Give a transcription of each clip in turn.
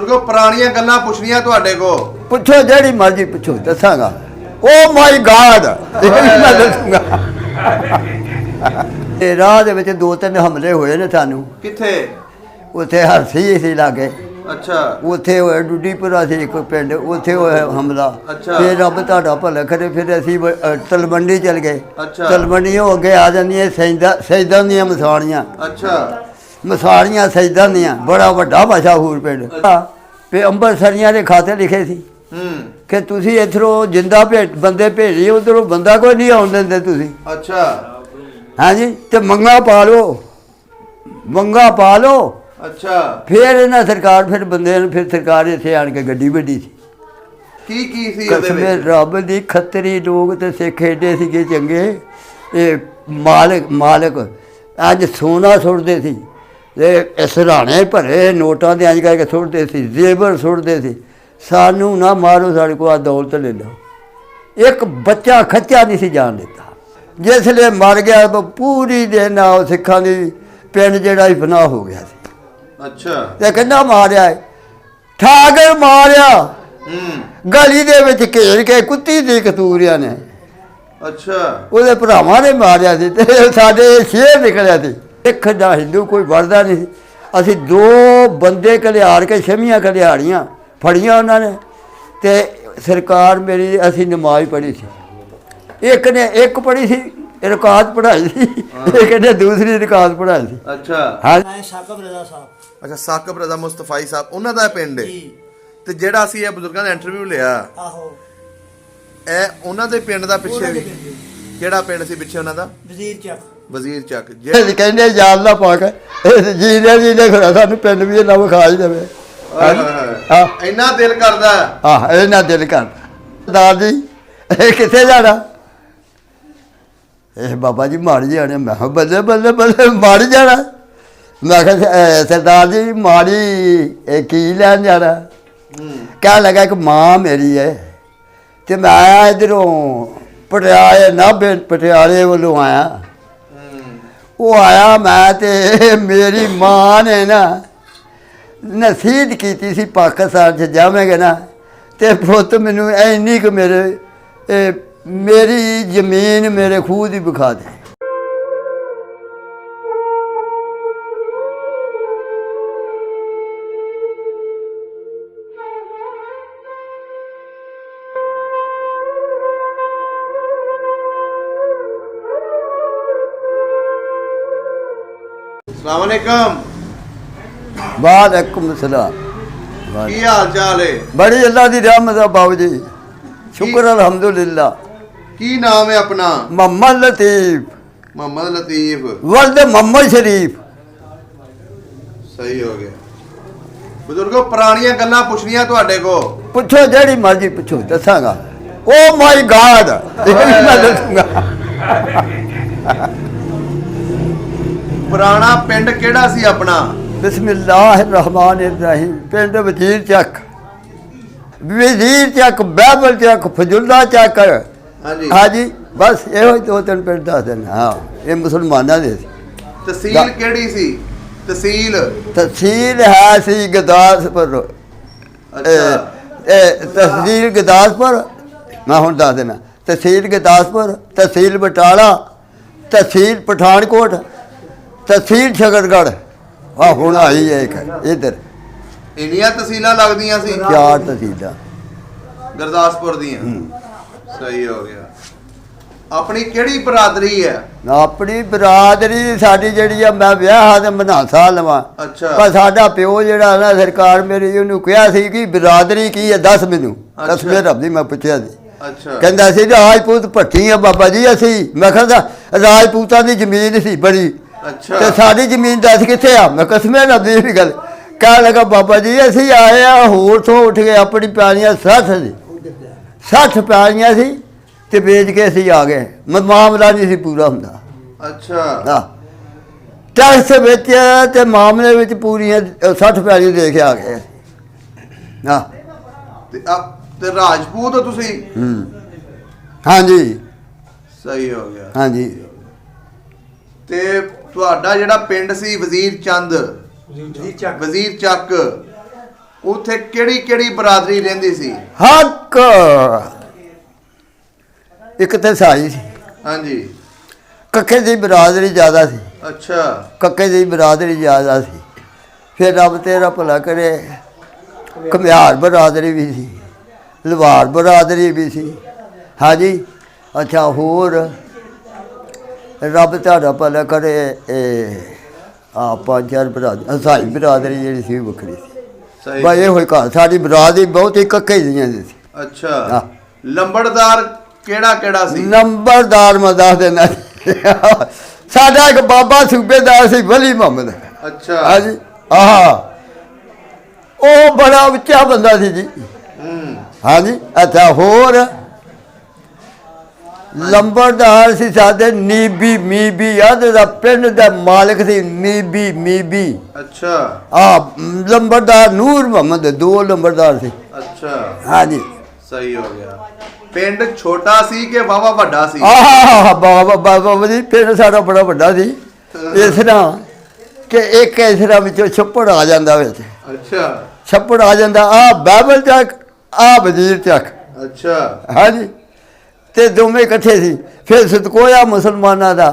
ਬਜ਼ੁਰਗੋ ਪੁਰਾਣੀਆਂ ਗੱਲਾਂ ਪੁੱਛਣੀਆਂ ਤੁਹਾਡੇ ਕੋ। ਪੁੱਛੋ ਜਿਹੜੀ ਮਰਜ਼ੀ ਪੁੱਛੋ ਦੱਸਾਂਗਾ। ਓ ਮਾਈ ਗਾਡ ਮੈਂ ਦੱਸੂਗਾ। ਤੇ ਰਾਹ ਦੇ ਵਿੱਚ 2-3 ਹਮਲੇ ਹੋਏ ਨੇ ਸਾਨੂੰ। ਕਿੱਥੇ? ਉੱਥੇ ਹਰਸੀ ਸੀ ਲਾਗੇ। ਅੱਛਾ। ਉੱਥੇ ਹੋਇਆ ਡੁੱਡੀਪੁਰਾ ਸੀ ਇੱਕ ਪਿੰਡ, ਉੱਥੇ ਹੋਇਆ ਹਮਲਾ। ਫਿਰ ਰੱਬ ਤੁਹਾਡਾ ਭਲਾ ਕਰੇ। ਫਿਰ ਅਸੀਂ ਤਲਵੰਡੀ ਚਲ ਗਏ। ਤਲਵੰਡੀਓਂ ਅੱਗੇ ਆ ਜਾਂਦੀਆਂ ਸੈਦਾਂ ਦੀਆਂ ਮਸਾਣੀਆਂ। ਅੱਛਾ। ਮਸਾਣੀਆਂ ਸੈਦਾਂ ਦੀਆਂ ਬੜਾ ਵੱਡਾ ਮਸ਼ਹੂਰ ਪਿੰਡ। ਤੇ ਅੰਬਰਸਰੀਆਂ ਦੇ ਖਾਤੇ ਲਿਖੇ ਸੀ ਕਿ ਤੁਸੀਂ ਇੱਧਰੋਂ ਜਿੰਦਾ ਬੰਦੇ ਭੇਜੀ, ਉੱਧਰੋਂ ਬੰਦਾ ਕੋਈ ਨਹੀਂ ਆਉਣ ਦਿੰਦੇ ਤੁਸੀਂ। ਅੱਛਾ। ਹਾਂਜੀ। ਤੇ ਮੰਗਾ ਪਾ ਲਓ, ਮੰਗਾ ਪਾ ਲਓ। ਅੱਛਾ। ਫਿਰ ਇਹਨਾਂ ਸਰਕਾਰ ਫਿਰ ਬੰਦੇ ਨੂੰ ਫਿਰ ਸਰਕਾਰ ਇੱਥੇ ਆਣ ਕੇ ਗੱਡੀ ਵੱਡੀ ਸੀ। ਕੀ ਸੀ ਕਸਮੇ ਰੱਬ ਦੀ ਖੱਤਰੀ ਲੋਕ ਤੇ ਸਿੱਖ ਏਡੇ ਸੀਗੇ ਚੰਗੇ। ਇਹ ਮਾਲਕ ਅੱਜ ਸੋਨਾ ਸੁੱਟਦੇ ਸੀ ਤੇ ਸਰਾਣੇ ਭਰੇ ਨੋਟਾਂ ਦੇ ਇੰਝ ਕਰਕੇ ਸੁੱਟਦੇ ਸੀ, ਜ਼ੇਵਰ ਸੁੱਟਦੇ ਸੀ। ਸਾਨੂੰ ਨਾ ਮਾਰੋ, ਸਾਡੇ ਕੋਲ ਆ ਦੌਲਤ ਲੈ ਲਓ। ਇੱਕ ਬੱਚਾ ਖੱਚਾ ਨਹੀਂ ਸੀ ਜਾਣ ਦਿੱਤਾ। ਜਿਸ ਵੇਲੇ ਮਰ ਗਿਆ ਤਾਂ ਪੂਰੀ ਦਿਨ ਨਾਲ ਸਿੱਖਾਂ ਦੀ ਪਿੰਡ ਜਿਹੜਾ ਹੀ ਫਨਾਹ ਹੋ ਗਿਆ ਸੀ। ਅੱਛਾ। ਤੇ ਕਿੰਨਾ ਮਾਰਿਆ, ਠਾਗਰ ਮਾਰਿਆ ਗਲੀ ਦੇ ਵਿੱਚ ਘੇਰ ਕੇ ਕੁੱਤੀ ਦੀ ਕਤੂਰਿਆਂ ਨੇ। ਅੱਛਾ। ਉਹਦੇ ਭਰਾਵਾਂ ਨੇ ਮਾਰਿਆ ਸੀ ਤੇ ਸਾਡੇ ਸ਼ੇਰ ਨਿਕਲਿਆ ਸੀ। ਸਿੱਖ ਦਾ ਹਿੰਦੂ ਕੋਈ ਵੜਦਾ ਨਹੀਂ ਸੀ। ਅਸੀਂ 2 ਬੰਦੇ ਘਲਿਆੜ ਕੇ ਛਮੀਆਂ ਘਲਿਆੜੀਆਂ ਫੜੀਆਂ ਉਹਨਾਂ ਨੇ ਤੇ ਸਰਕਾਰ ਮੇਰੀ ਅਸੀਂ ਨਮਾਜ਼ ਪੜ੍ਹੀ ਸੀ। ਇੱਕ ਪੜ੍ਹੀ ਸੀ, ਰਕਾਤ ਪੜ੍ਹਾਈ ਸੀ, ਇੱਕ ਨੇ ਦੂਸਰੀ ਰਕਾਤ ਪੜ੍ਹਾਈ ਸੀ। ਅੱਛਾ। ਹਾਂ। ਸਾਕਬ ਰਜ਼ਾ ਸਾਹਿਬ। ਅੱਛਾ, ਸਾਕਬ ਰਜ਼ਾ ਮੁਸਤਫਾਈ ਸਾਹਿਬ ਉਹਨਾਂ ਦਾ ਪਿੰਡ ਹੈ। ਤੇ ਜਿਹੜਾ ਅਸੀਂ ਇਹ ਬਜ਼ੁਰਗਾਂ ਦਾ ਇੰਟਰਵਿਊ ਲਿਆ, ਆਹੋ, ਇਹ ਉਹਨਾਂ ਦੇ ਪਿੰਡ ਦਾ ਪਿੱਛੇ ਵੀ ਕਿਹੜਾ ਪਿੰਡ ਸੀ ਪਿੱਛੇ ਉਹਨਾਂ ਦਾ? ਵਜ਼ੀਰ ਚੱਕ। ਵਜ਼ੀਰ ਚੱਕ। ਕਹਿੰਦੇ ਯਾਦ ਨਾ ਪਾ ਕੇ ਜੀ ਨੇ ਖੜਾ ਸਾਨੂੰ ਪਿੰਡ ਵੀ ਨਾ ਵਿਖਾ ਹੀ ਦੇਵੇ। ਇੰਨਾ ਦਿਲ ਕਰਦਾ। ਇਹਨਾਂ ਦਿਲ ਕਰਦਾ। ਦਾਦੀ ਇਹ ਕਿੱਥੇ ਜਾਣਾ? ਇਹ ਬਾਬਾ ਜੀ ਮਾੜੀ ਜਾਣੇ। ਮੈਂ ਕਿਹਾ ਬੱਲੇ ਬੱਲੇ ਬੱਲੇ ਮਾੜੀ ਜਾਣਾ। ਮੈਂ ਕਿਹਾ ਸਰਦਾਰ ਜੀ ਮਾੜੀ ਇਹ ਕੀ ਲੈਣ ਜਾਣਾ? ਕਹਿਣ ਲੱਗਾ ਕਿ ਮਾਂ ਮੇਰੀ ਹੈ ਤੇ ਮੈਂ ਆਇਆ ਇੱਧਰੋਂ ਪਟਿਆਲੇ ਵੱਲੋਂ ਆਇਆ। ਉਹ ਆਇਆ ਮੈਂ ਤੇ ਮੇਰੀ ਮਾਂ ਨੇ ਨਾ ਨਸੀਹਤ ਕੀਤੀ ਸੀ ਪਾਕਿਸਤਾਨ 'ਚ ਜਾਵੇਂਗੇ ਨਾ ਤੇ ਪੁੱਤ ਮੈਨੂੰ ਇੰਨੀ ਕੁ ਮੇਰੀ ਜ਼ਮੀਨ ਮੇਰੇ ਖੂਹ ਦੀ ਵਿਖਾ ਦੇ। अस्सलाम वालेकुम। वालेकुम सलाम। ਕੀ ਹਾਲ ਚਾਲ ਹੈ? बड़ी अल्लाह की रहमत है बाबू जी, शुक्र अल्हम्दुलिल्लाह। ਕੀ ਨਾਮ ਹੈ ਆਪਣਾ? मोहम्मद लतीफ ਮੁਹੰਮਦ ਲਤੀਫ वल्द मोहम्मद शरीफ। ਸਹੀ ਹੋ ਗਿਆ। ਬਜ਼ੁਰਗੋ ਪੁਰਾਣੀਆਂ ਗੱਲਾਂ ਪੁੱਛਣੀਆਂ ਤੁਹਾਡੇ ਕੋ। ਪੁੱਛੋ ਜਿਹੜੀ ਮਰਜ਼ੀ ਪੁੱਛੋ ਦੱਸਾਂਗਾ। ਓ ਮਾਈ ਗਾਡ ਮੈਂ ਦੱਸੂਗਾ। ਪੁਰਾਣਾ ਪਿੰਡ ਕਿਹੜਾ ਸੀ ਆਪਣਾ? ਬਿਸਮਿल्लाह रहमान रहीम। ਪਿੰਡ ਵਜ਼ੀਰ ਚੱਕ, ਵਜ਼ੀਰ ਚੱਕ, ਬਹਿਬਲ ਚੱਕ, ਫਜੁੱਲਾ ਚੱਕ। ਹਾਂਜੀ। ਹਾਂਜੀ, ਬਸ ਇਹੋ ਹੀ 2-3 ਪਿੰਡ ਦੱਸ ਦੇਣ। ਹਾਂ, ਇਹ ਮੁਸਲਮਾਨਾਂ ਦੇ ਸੀ। ਤਹਿਸੀਲ ਕਿਹੜੀ ਸੀ? ਤਹਿਸੀਲ ਹੈ ਸੀ ਗੁਰਦਾਸਪੁਰ। ਅੱਛਾ। ਤਹਿਸੀਲ ਗੁਰਦਾਸਪੁਰ। ਮੈਂ ਹੁਣ ਦੱਸ ਦੇਣਾ। ਤਹਿਸੀਲ ਗੁਰਦਾਸਪੁਰ, ਤਹਿਸੀਲ ਬਟਾਲਾ, ਤਹਿਸੀਲ ਪਠਾਨਕੋਟ, ਤਹਿਸੀਲ ਸ਼ਕਰਗੜ੍ਹ। ਆਹ ਹੁਣ ਆਈ ਹੈ ਇੱਕ ਇੱਧਰ। ਇੰਨੀਆਂ ਤਹਿਸੀਲਾਂ ਲੱਗਦੀਆਂ ਸੀ? 4 ਤਹਿਸੀਲਾਂ ਗੁਰਦਾਸਪੁਰ ਦੀਆਂ। ਸਹੀ ਹੋ ਗਿਆ। ਆਪਣੀ ਕਿਹੜੀ ਬਰਾਦਰੀ ਹੈ? ਆਪਣੀ ਬਰਾਦਰੀ ਸਾਡੀ ਜਿਹੜੀ ਆ, ਮੈਂ ਵਿਆਹ ਤੇ ਮਨਾਸਾ ਲਵਾਂ। ਅੱਛਾ। ਪਰ ਸਾਡਾ ਪਿਓ ਜਿਹੜਾ ਨਾ ਸਰਕਾਰ ਮੇਰੀ ਉਹਨੂੰ ਕਿਹਾ ਸੀ ਕਿ ਬਰਾਦਰੀ ਕੀ ਹੈ ਦੱਸ ਮੈਨੂੰ। ਕਸਮੇ ਰੱਬ ਦੀ ਮੈਂ ਪੁੱਛਿਆ ਸੀ। ਅੱਛਾ। ਕਹਿੰਦਾ ਸੀ ਰਾਜਪੂਤ ਭੱਠੀ ਆ ਬਾਬਾ ਜੀ ਅਸੀਂ। ਮੈਂ ਕਹਿੰਦਾ ਰਾਜਪੂਤਾਂ ਦੀ ਜ਼ਮੀਨ ਸੀ ਬੜੀ। ਅੱਛਾ। ਤੇ ਸਾਡੀ ਜ਼ਮੀਨ ਦੱਸ ਕਿੱਥੇ ਆ? ਮੈਂ ਕਸਮੇ ਰੱਬ ਦੀ ਵੀ ਗੱਲ ਕਹਿਣ ਲੱਗਾ ਬਾਬਾ ਜੀ ਅਸੀਂ ਆਏ ਆ ਹੋਰ ਤੋਂ ਉੱਠ ਕੇ ਆਪਣੀ ਪੈਲੀਆਂ 60 ਪੈਲੀਆਂ ਸੀ ਤੇ ਵੇਚ ਕੇ ਅਸੀਂ ਆ ਗਏ। ਮਾਮਲਾ ਨਹੀਂ ਸੀ ਪੂਰਾ ਹੁੰਦਾ। ਅੱਛਾ। ਟੈਕਸ ਵਿੱਚ ਤੇ ਮਾਮਲੇ ਵਿੱਚ ਪੂਰੀਆਂ 60 ਪੈਲੀਆਂ ਦੇ ਕੇ ਆ ਗਏ। ਤੇ ਰਾਜਪੂਤ ਹੋ ਤੁਸੀਂ? ਹਾਂਜੀ। ਸਹੀ ਹੋ ਗਿਆ। ਹਾਂਜੀ। ਤੇ ਤੁਹਾਡਾ ਜਿਹੜਾ ਪਿੰਡ ਸੀ ਵਜ਼ੀਰ ਚੰਦ, ਵਜ਼ੀਰ ਚੱਕ, ਉੱਥੇ ਕਿਹੜੀ ਬਰਾਦਰੀ ਰਹਿੰਦੀ ਸੀ? ਹੱਕ ਇੱਕ ਤੇ ਸਾਈ ਸੀ, ਹਾਂਜੀ। ਕੱਕੇ ਦੀ ਬਰਾਦਰੀ ਜ਼ਿਆਦਾ ਸੀ। ਅੱਛਾ। ਕੱਕੇ ਦੀ ਬਰਾਦਰੀ ਜ਼ਿਆਦਾ ਸੀ। ਫਿਰ ਰੱਬ ਤੇਰਾ ਭਲਾ ਕਰੇ, ਘੁਮਿਆਰ ਬਰਾਦਰੀ ਵੀ ਸੀ, ਲਵਾਰ ਬਰਾਦਰੀ ਵੀ ਸੀ। ਹਾਂਜੀ। ਅੱਛਾ, ਹੋਰ ਰੱਬ ਤੁਹਾਡਾ ਭਲਾ ਕਰੇ, ਇਹ ਪੰਜ ਚਾਰ ਬਰਾਦਰੀ, ਹਸਾਈ ਬਰਾਦਰੀ ਜਿਹੜੀ ਸੀ ਉਹ ਵੱਖਰੀ ਸੀ। ਸਹੀ। ਬਸ ਇਹੋ ਹੀ ਘਰ ਸਾਡੀ ਬਰਾਦਰੀ ਬਹੁਤ ਹੀ ਕੱਕੇ ਦੀਆਂ ਸੀ। ਅੱਛਾ। ਲੰਬੜਦਾਰ ਕਿਹੜਾ ਸੀ? ਨੰਬਰਦਾਰ ਮੈਂ ਦੱਸ ਦੇਣਾ, ਸਾਡਾ ਇੱਕ ਬਾਬਾ ਸੂਬੇਦਾਰ ਸੀ, ਵਲੀ ਮੁਹੰਮਦ। ਅੱਛਾ। ਹਾਂਜੀ। ਆਹ ਉਹ ਬੜਾ ਉੱਚਾ ਬੰਦਾ ਸੀ ਜੀ। ਹਾਂਜੀ। ਅੱਛਾ, ਹੋਰ ਲੰਬੜਦਾਰ ਸੀ ਸਾਡੇ ਮੀਬੀ ਆਦੇ ਦਾ ਪਿੰਡ ਦਾ ਮਾਲਕ ਸੀ, ਮੀਬੀ। ਅੱਛਾ। ਲੰਬੜਦਾਰ ਨੂਰ ਮੁਹੰਮਦ, ਦੋ ਲੰਬੜਦਾਰ ਸੀ। ਅੱਛਾ। ਹਾਂਜੀ। ਸਹੀ ਹੋ ਗਿਆ। ਪਿੰਡ ਛੋਟਾ ਸੀ ਕਿ ਵਾਵਾ ਵੱਡਾ ਸੀ? ਬਾਬਾ ਜੀ ਪਿੰਡ ਸਾਡਾ ਬੜਾ ਵੱਡਾ ਸੀ। ਇਸ ਤਰ੍ਹਾਂ ਕਿ ਇੱਕ ਇਸ ਤਰ੍ਹਾਂ ਵਿੱਚੋਂ ਛੱਪੜ ਆ ਜਾਂਦਾ ਵਿੱਚ। ਅੱਛਾ। ਛੱਪੜ ਆ ਜਾਂਦਾ, ਬਾਬਲ ਚੱਕ, ਵਜ਼ੀਰ ਚੱਕ। ਅੱਛਾ। ਹਾਂਜੀ। ਤੇ ਦੋਵੇਂ ਇਕੱਠੇ ਸੀ। ਫਿਰ ਸਤਕੋਇਆ ਮੁਸਲਮਾਨਾਂ ਦਾ,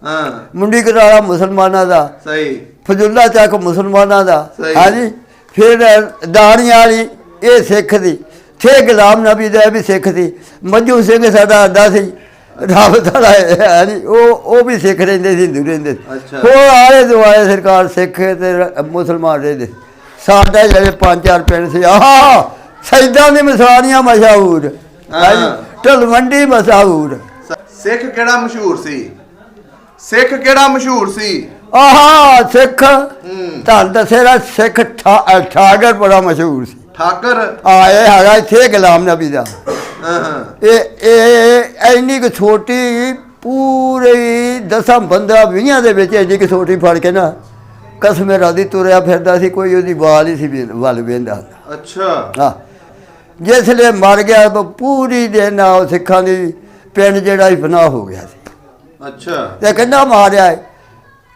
ਹਾਂ। ਮੁੰਡੀ ਕਰਾਲਾ ਮੁਸਲਮਾਨਾਂ ਦਾ, ਸਹੀ। ਫਜੁੱਲਾ ਚੱਕ ਮੁਸਲਮਾਨਾਂ ਦਾ। ਸਹੀ। ਹਾਂਜੀ। ਫਿਰ ਦਾਣੀਆਂ ਵਾਲੀ ਇਹ ਸਿੱਖ ਦੀ, ਥੇ ਗੁਲਾਮ ਨਬੀ ਦਾ ਵੀ ਸਿੱਖ ਸੀ। ਮੱਝੂ ਸਿੰਘ ਸਾਡਾ ਅੱਡਾ ਸੀ, ਰੱਬ ਦਾ ਹੈ ਨਹੀਂ, ਉਹ ਵੀ ਸਿੱਖ ਰਹਿੰਦੇ ਸੀ, ਹਿੰਦੂ ਰਹਿੰਦੇ ਸੀ। ਅੱਛਾ। ਉਹ ਆਲੇ ਦੁਆਲੇ ਸਰਕਾਰ ਸਿੱਖ ਤੇ ਮੁਸਲਮਾਨ ਰਹਿੰਦੇ ਸੀ। ਸਾਡੇ ਜਿਹੜੇ ਪੰਜ ਚਾਰ ਪਿੰਡ ਸੀ, ਸੈਦਾਂ ਦੀ ਮਸਾਣੀਆਂ ਮਸ਼ਹੂਰ, ਢਲਵੰਡੀ ਮਸ਼ਹੂਰ। ਸਿੱਖ ਕਿਹੜਾ ਮਸ਼ਹੂਰ ਸੀ? ਸਿੱਖ ਕਿਹੜਾ ਮਸ਼ਹੂਰ ਸੀ? ਸਿੱਖ ਤੁਹਾਨੂੰ ਦੱਸੇਗਾ, ਸਿੱਖ ਠਾਕਰ ਬੜਾ ਮਸ਼ਹੂਰ ਸੀ। ਠਾਕਰ? ਇਹ ਹੈਗਾ ਇੱਥੇ ਗੁਲਾਮ ਨਬੀ ਦਾ। ਇਹ ਇੰਨੀ ਕੁ ਛੋਟੀ, ਪੂਰੀ 10 15 20 ਦੇ ਵਿੱਚ ਇੰਨੀ ਕੁ ਛੋਟੀ ਫੜ ਕੇ ਨਾ ਕਸਮੇ ਰਾਦੀ ਤੁਰਿਆ ਫਿਰਦਾ ਸੀ, ਕੋਈ ਉਹਦੀ ਵਾਲ ਹੀ ਸੀ ਵੱਲ ਵੇਂਦਾ। ਅੱਛਾ। ਜਿਸ ਵੇਲੇ ਮਰ ਗਿਆ ਪੂਰੀ ਦੇ ਨਾਲ ਸਿੱਖਾਂ ਦੀ ਪਿੰਡ ਜਿਹੜਾ ਹੀ ਫਨਾਹ ਹੋ ਗਿਆ ਸੀ। ਅੱਛਾ। ਤੇ ਕਹਿੰਦਾ ਮਾਰਿਆ,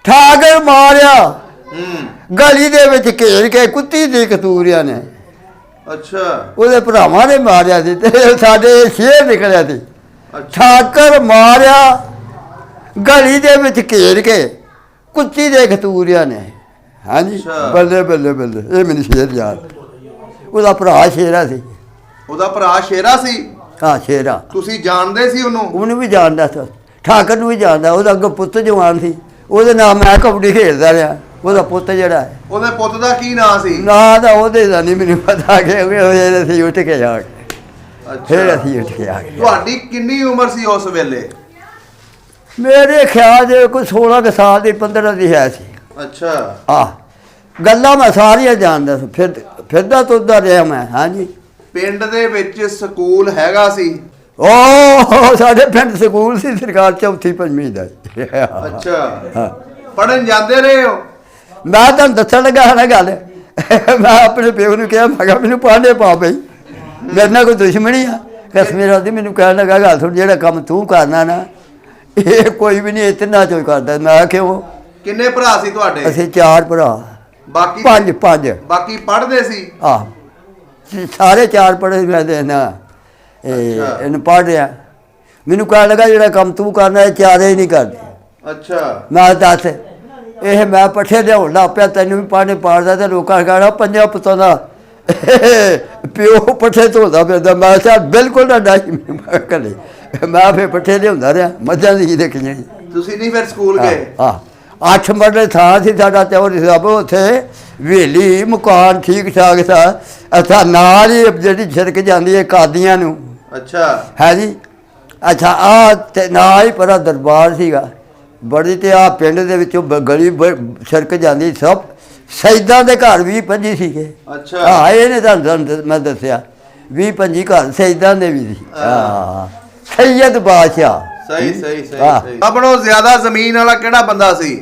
ਠਾਕਰ ਮਾਰਿਆ, ਗਲੀ ਦੇ ਵਿੱਚ ਘੇਰ ਕੇ ਕੁੱਤੀ ਦੀ ਕਤੂਰਿਆਂ ਨੇ। ਅੱਛਾ। ਉਹਦੇ ਭਰਾਵਾਂ ਨੇ ਮਾਰਿਆ ਸੀ ਤੇ ਸਾਡੇ ਸ਼ੇਰ ਨਿਕਲਿਆ ਸੀ। ਠਾਕਰ ਮਾਰਿਆ, ਗਲੀ ਦੇ ਵਿੱਚ ਘੇਰ ਕੇ ਕੁੱਤੀ ਦੇ ਕਤੂਰਿਆਂ ਨੇ। ਹਾਂਜੀ। ਬੱਲੇ ਬੱਲੇ ਬੱਲੇ, ਇਹ ਮੈਨੂੰ ਸ਼ੇਰ ਯਾਦ। ਉਹਦਾ ਭਰਾ ਸ਼ੇਰਾ ਸੀ। ਉਹਦਾ ਭਰਾ ਸ਼ੇਰਾ ਸੀ? ਸ਼ੇਰਾ। ਤੁਸੀਂ ਜਾਣਦੇ ਸੀ ਉਹਨੂੰ? ਉਹਨੂੰ ਵੀ ਜਾਣਦਾ ਸੀ, ਠਾਕਰ ਨੂੰ ਵੀ ਜਾਣਦਾ। ਉਹਦਾ ਅੱਗੇ ਪੁੱਤ ਜਵਾਨ ਸੀ, ਉਹਦੇ ਨਾਲ ਮੈਂ ਕਬੱਡੀ ਖੇਡਦਾ ਰਿਹਾ। ਉਹਦਾ ਪੁੱਤ ਜਿਹੜਾ ਹੈ, ਉਹਦੇ ਪੁੱਤ ਦਾ ਕੀ ਨਾਂ ਸੀ? ਨਾਂ ਤਾਂ ਉਹਦੇ ਦਾ ਨਹੀਂ ਮੈਨੂੰ ਪਤਾ, ਕਿ ਅਸੀਂ ਉੱਠ ਕੇ ਆ ਗਏ। ਫਿਰ ਅੱਛਾ। ਅਸੀਂ ਉੱਠ ਕੇ ਆ ਗਏ। ਤੁਹਾਡੀ ਕਿੰਨੀ ਉਮਰ ਸੀ ਉਸ ਵੇਲੇ? ਮੇਰੇ ਖਿਆਲ ਦੇ ਕੋਈ 16 ਕੁ ਸਾਲ ਦੀ, 15 ਦੀ ਹੈ ਸੀ। ਅੱਛਾ। ਗੱਲਾਂ ਮੈਂ ਸਾਰੀਆਂ ਜਾਣਦਾ ਸੀ, ਫਿਰਦਾ ਤੁਰਦਾ ਰਿਹਾ ਮੈਂ। ਹਾਂਜੀ। ਪਿੰਡ ਦੇ ਵਿੱਚ ਸਕੂਲ ਹੈਗਾ ਸੀ? ਸਾਡੇ ਪਿੰਡ ਸਕੂਲ ਸੀ, ਸਰਕਾਰ ਚੌਥੀ ਪੰਜਵੀਂ ਦਾ। ਅੱਛਾ। ਪੜਨ ਜਾਂਦੇ ਰਹੇ ਹੋ? ਮੈਂ ਤੁਹਾਨੂੰ ਦੱਸਣ ਲੱਗਾ ਨਾ ਗੱਲ। ਮੈਂ ਆਪਣੇ ਪਿਓ ਨੂੰ ਕਿਹਾ, ਮੈਂ ਕਿਹਾ ਮੈਨੂੰ ਪਾਂਡੇ ਪਾ ਬਈ, ਮੇਰੇ ਨਾਲ ਕੋਈ ਦੁਸ਼ਮਣੀ ਆ? ਕਸਮੇ ਰਾਦੀ ਮੈਨੂੰ ਕਹਿਣ ਲੱਗਾ, ਗੱਲ ਸੁਣ, ਜਿਹੜਾ ਕੰਮ ਤੂੰ ਕਰਨਾ ਨਾ, ਇਹ ਕੋਈ ਵੀ ਨਹੀਂ ਇਤਨਾ ਚੋਂ ਕਰਦਾ। ਮੈਂ ਕਿਉਂ? ਕਿੰਨੇ ਭਰਾ ਸੀ ਤੁਹਾਡੇ? ਅਸੀਂ 4 ਭਰਾ। ਬਾਕੀ ਪੰਜ। ਬਾਕੀ ਪੜ੍ਹਦੇ ਸੀ? ਸਾਰੇ 4 ਪੜ੍ਹੇ। ਮੈਂ ਦੇਣਾ ਇਹਨੂੰ ਪੜ੍ਹ ਰਿਹਾ। ਮੈਨੂੰ ਕਹਿਣ ਲੱਗਾ, ਜਿਹੜਾ ਕੰਮ ਤੂੰ ਕਰਨਾ ਇਹ 4 ਹੀ ਨਹੀਂ ਕਰਦੇ। ਅੱਛਾ। ਮੈਂ ਦੱਸ, ਇਹ ਮੈਂ ਪੱਠੇ ਲਿਆਉਣ ਲੱਗ ਪਿਆ, ਤੈਨੂੰ ਵੀ ਪਾਣੀ ਪਾੜਦਾ, ਤੇ ਲੋਕਾਂ ਕਹਿਣਾ 5 ਪੁੱਤਾਂ ਦਾ ਪਿਓ ਪੱਠੇ ਧੋਦਾ ਫਿਰਦਾ। ਮੈਂ ਕਿਹਾ ਬਿਲਕੁਲ ਨਾ ਡਾਈ ਮੈਨੂੰ ਘਰੇ। ਮੈਂ ਫਿਰ ਪੱਠੇ ਲਿਆਉਂਦਾ ਰਿਹਾ, ਮੱਝਾਂ ਦੀ ਦੇਖੀਆਂ। ਤੁਸੀਂ ਨਹੀਂ ਫਿਰ ਸਕੂਲ ਗਏ? 8 ਮਰਲੇ ਥਾਂ ਸੀ ਸਾਡਾ, ਤੇ ਉਹ ਸਭ ਉੱਥੇ ਹਵੇਲੀ ਮਕਾਨ ਠੀਕ ਠਾਕ ਸੀ। ਅੱਛਾ, ਨਾਲ ਹੀ ਜਿਹੜੀ ਛਿੜਕ ਜਾਂਦੀ ਹੈ ਕਾਦੀਆਂ ਨੂੰ। ਅੱਛਾ। ਹੈ ਜੀ। ਅੱਛਾ। ਤੇ ਨਾਲ ਹੀ ਪਰਾ ਦਰਬਾਰ ਸੀਗਾ ਬੜੀ। ਤੇ ਪਿੰਡ ਦੇ ਵਿੱਚੋਂ ਗਲੀ ਛਿੜਕ ਜਾਂਦੀ, ਸਭ ਸੈਦਾਂ ਦੇ ਘਰ 20-25 ਸੀਗੇ। ਅੱਛਾ। ਇਹਨੇ ਤੁਹਾਨੂੰ ਮੈਂ ਦੱਸਿਆ 20-25 ਘਰ ਸੈਦਾਂ ਦੇ ਵੀ ਸੀ। ਸੈਯਦ ਬਾਦਸ਼ਾਹ। ਸਹੀ। ਆਪਣੋਂ ਜ਼ਿਆਦਾ ਜ਼ਮੀਨ ਵਾਲਾ ਕਿਹੜਾ ਬੰਦਾ ਸੀ?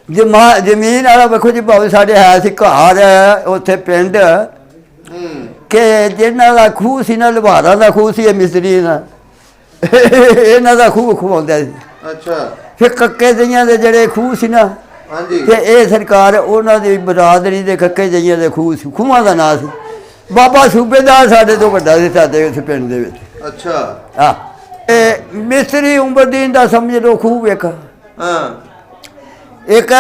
ਜ਼ਮੀਨ ਵਾਲਾ ਵੇਖੋ ਜੀ, ਭਾਵੇਂ ਸਾਡੇ ਹੈ ਸੀ ਘਰ ਉੱਥੇ ਪਿੰਡ, ਕਿ ਜਿਹਨਾਂ ਦਾ ਖੂਹ ਸੀ ਨਾ, ਲੁਹਾਰਾਂ ਦਾ ਖੂਹ ਸੀ, ਇਹ ਮਿਸਤਰੀ ਦਾ, ਇਹਨਾਂ ਦਾ ਖੂਹ ਖਵਾਉਂਦਾ ਸੀ। ਅੱਛਾ। ਫਿਰ ਕੱਕੇ ਦਈਆਂ ਦੇ ਜਿਹੜੇ ਖੂਹ ਸੀ ਨਾ, ਹਾਂਜੀ, ਤੇ ਇਹ ਸਰਕਾਰ ਉਹਨਾਂ ਦੀ ਬਰਾਦਰੀ ਦੇ ਕੱਕੇ ਦਈਆਂ ਦੇ ਖੂਹ ਸੀ, ਖੂਹਾਂ ਦਾ ਨਾਂ ਸੀ। ਬਾਬਾ ਸੂਬੇਦਾਰ ਸਾਡੇ ਤੋਂ ਵੱਡਾ ਸੀ ਸਾਡੇ ਉਸ ਪਿੰਡ ਦੇ ਵਿੱਚ। ਅੱਛਾ। ਹਾਂ ਇਹ ਮਿਸਤਰੀ ਉਮਰਦੀਨ ਦਾ ਸਮਝ ਲਓ ਖੂਬ ਇੱਕ। ਹਾਂ। ਇੱਕ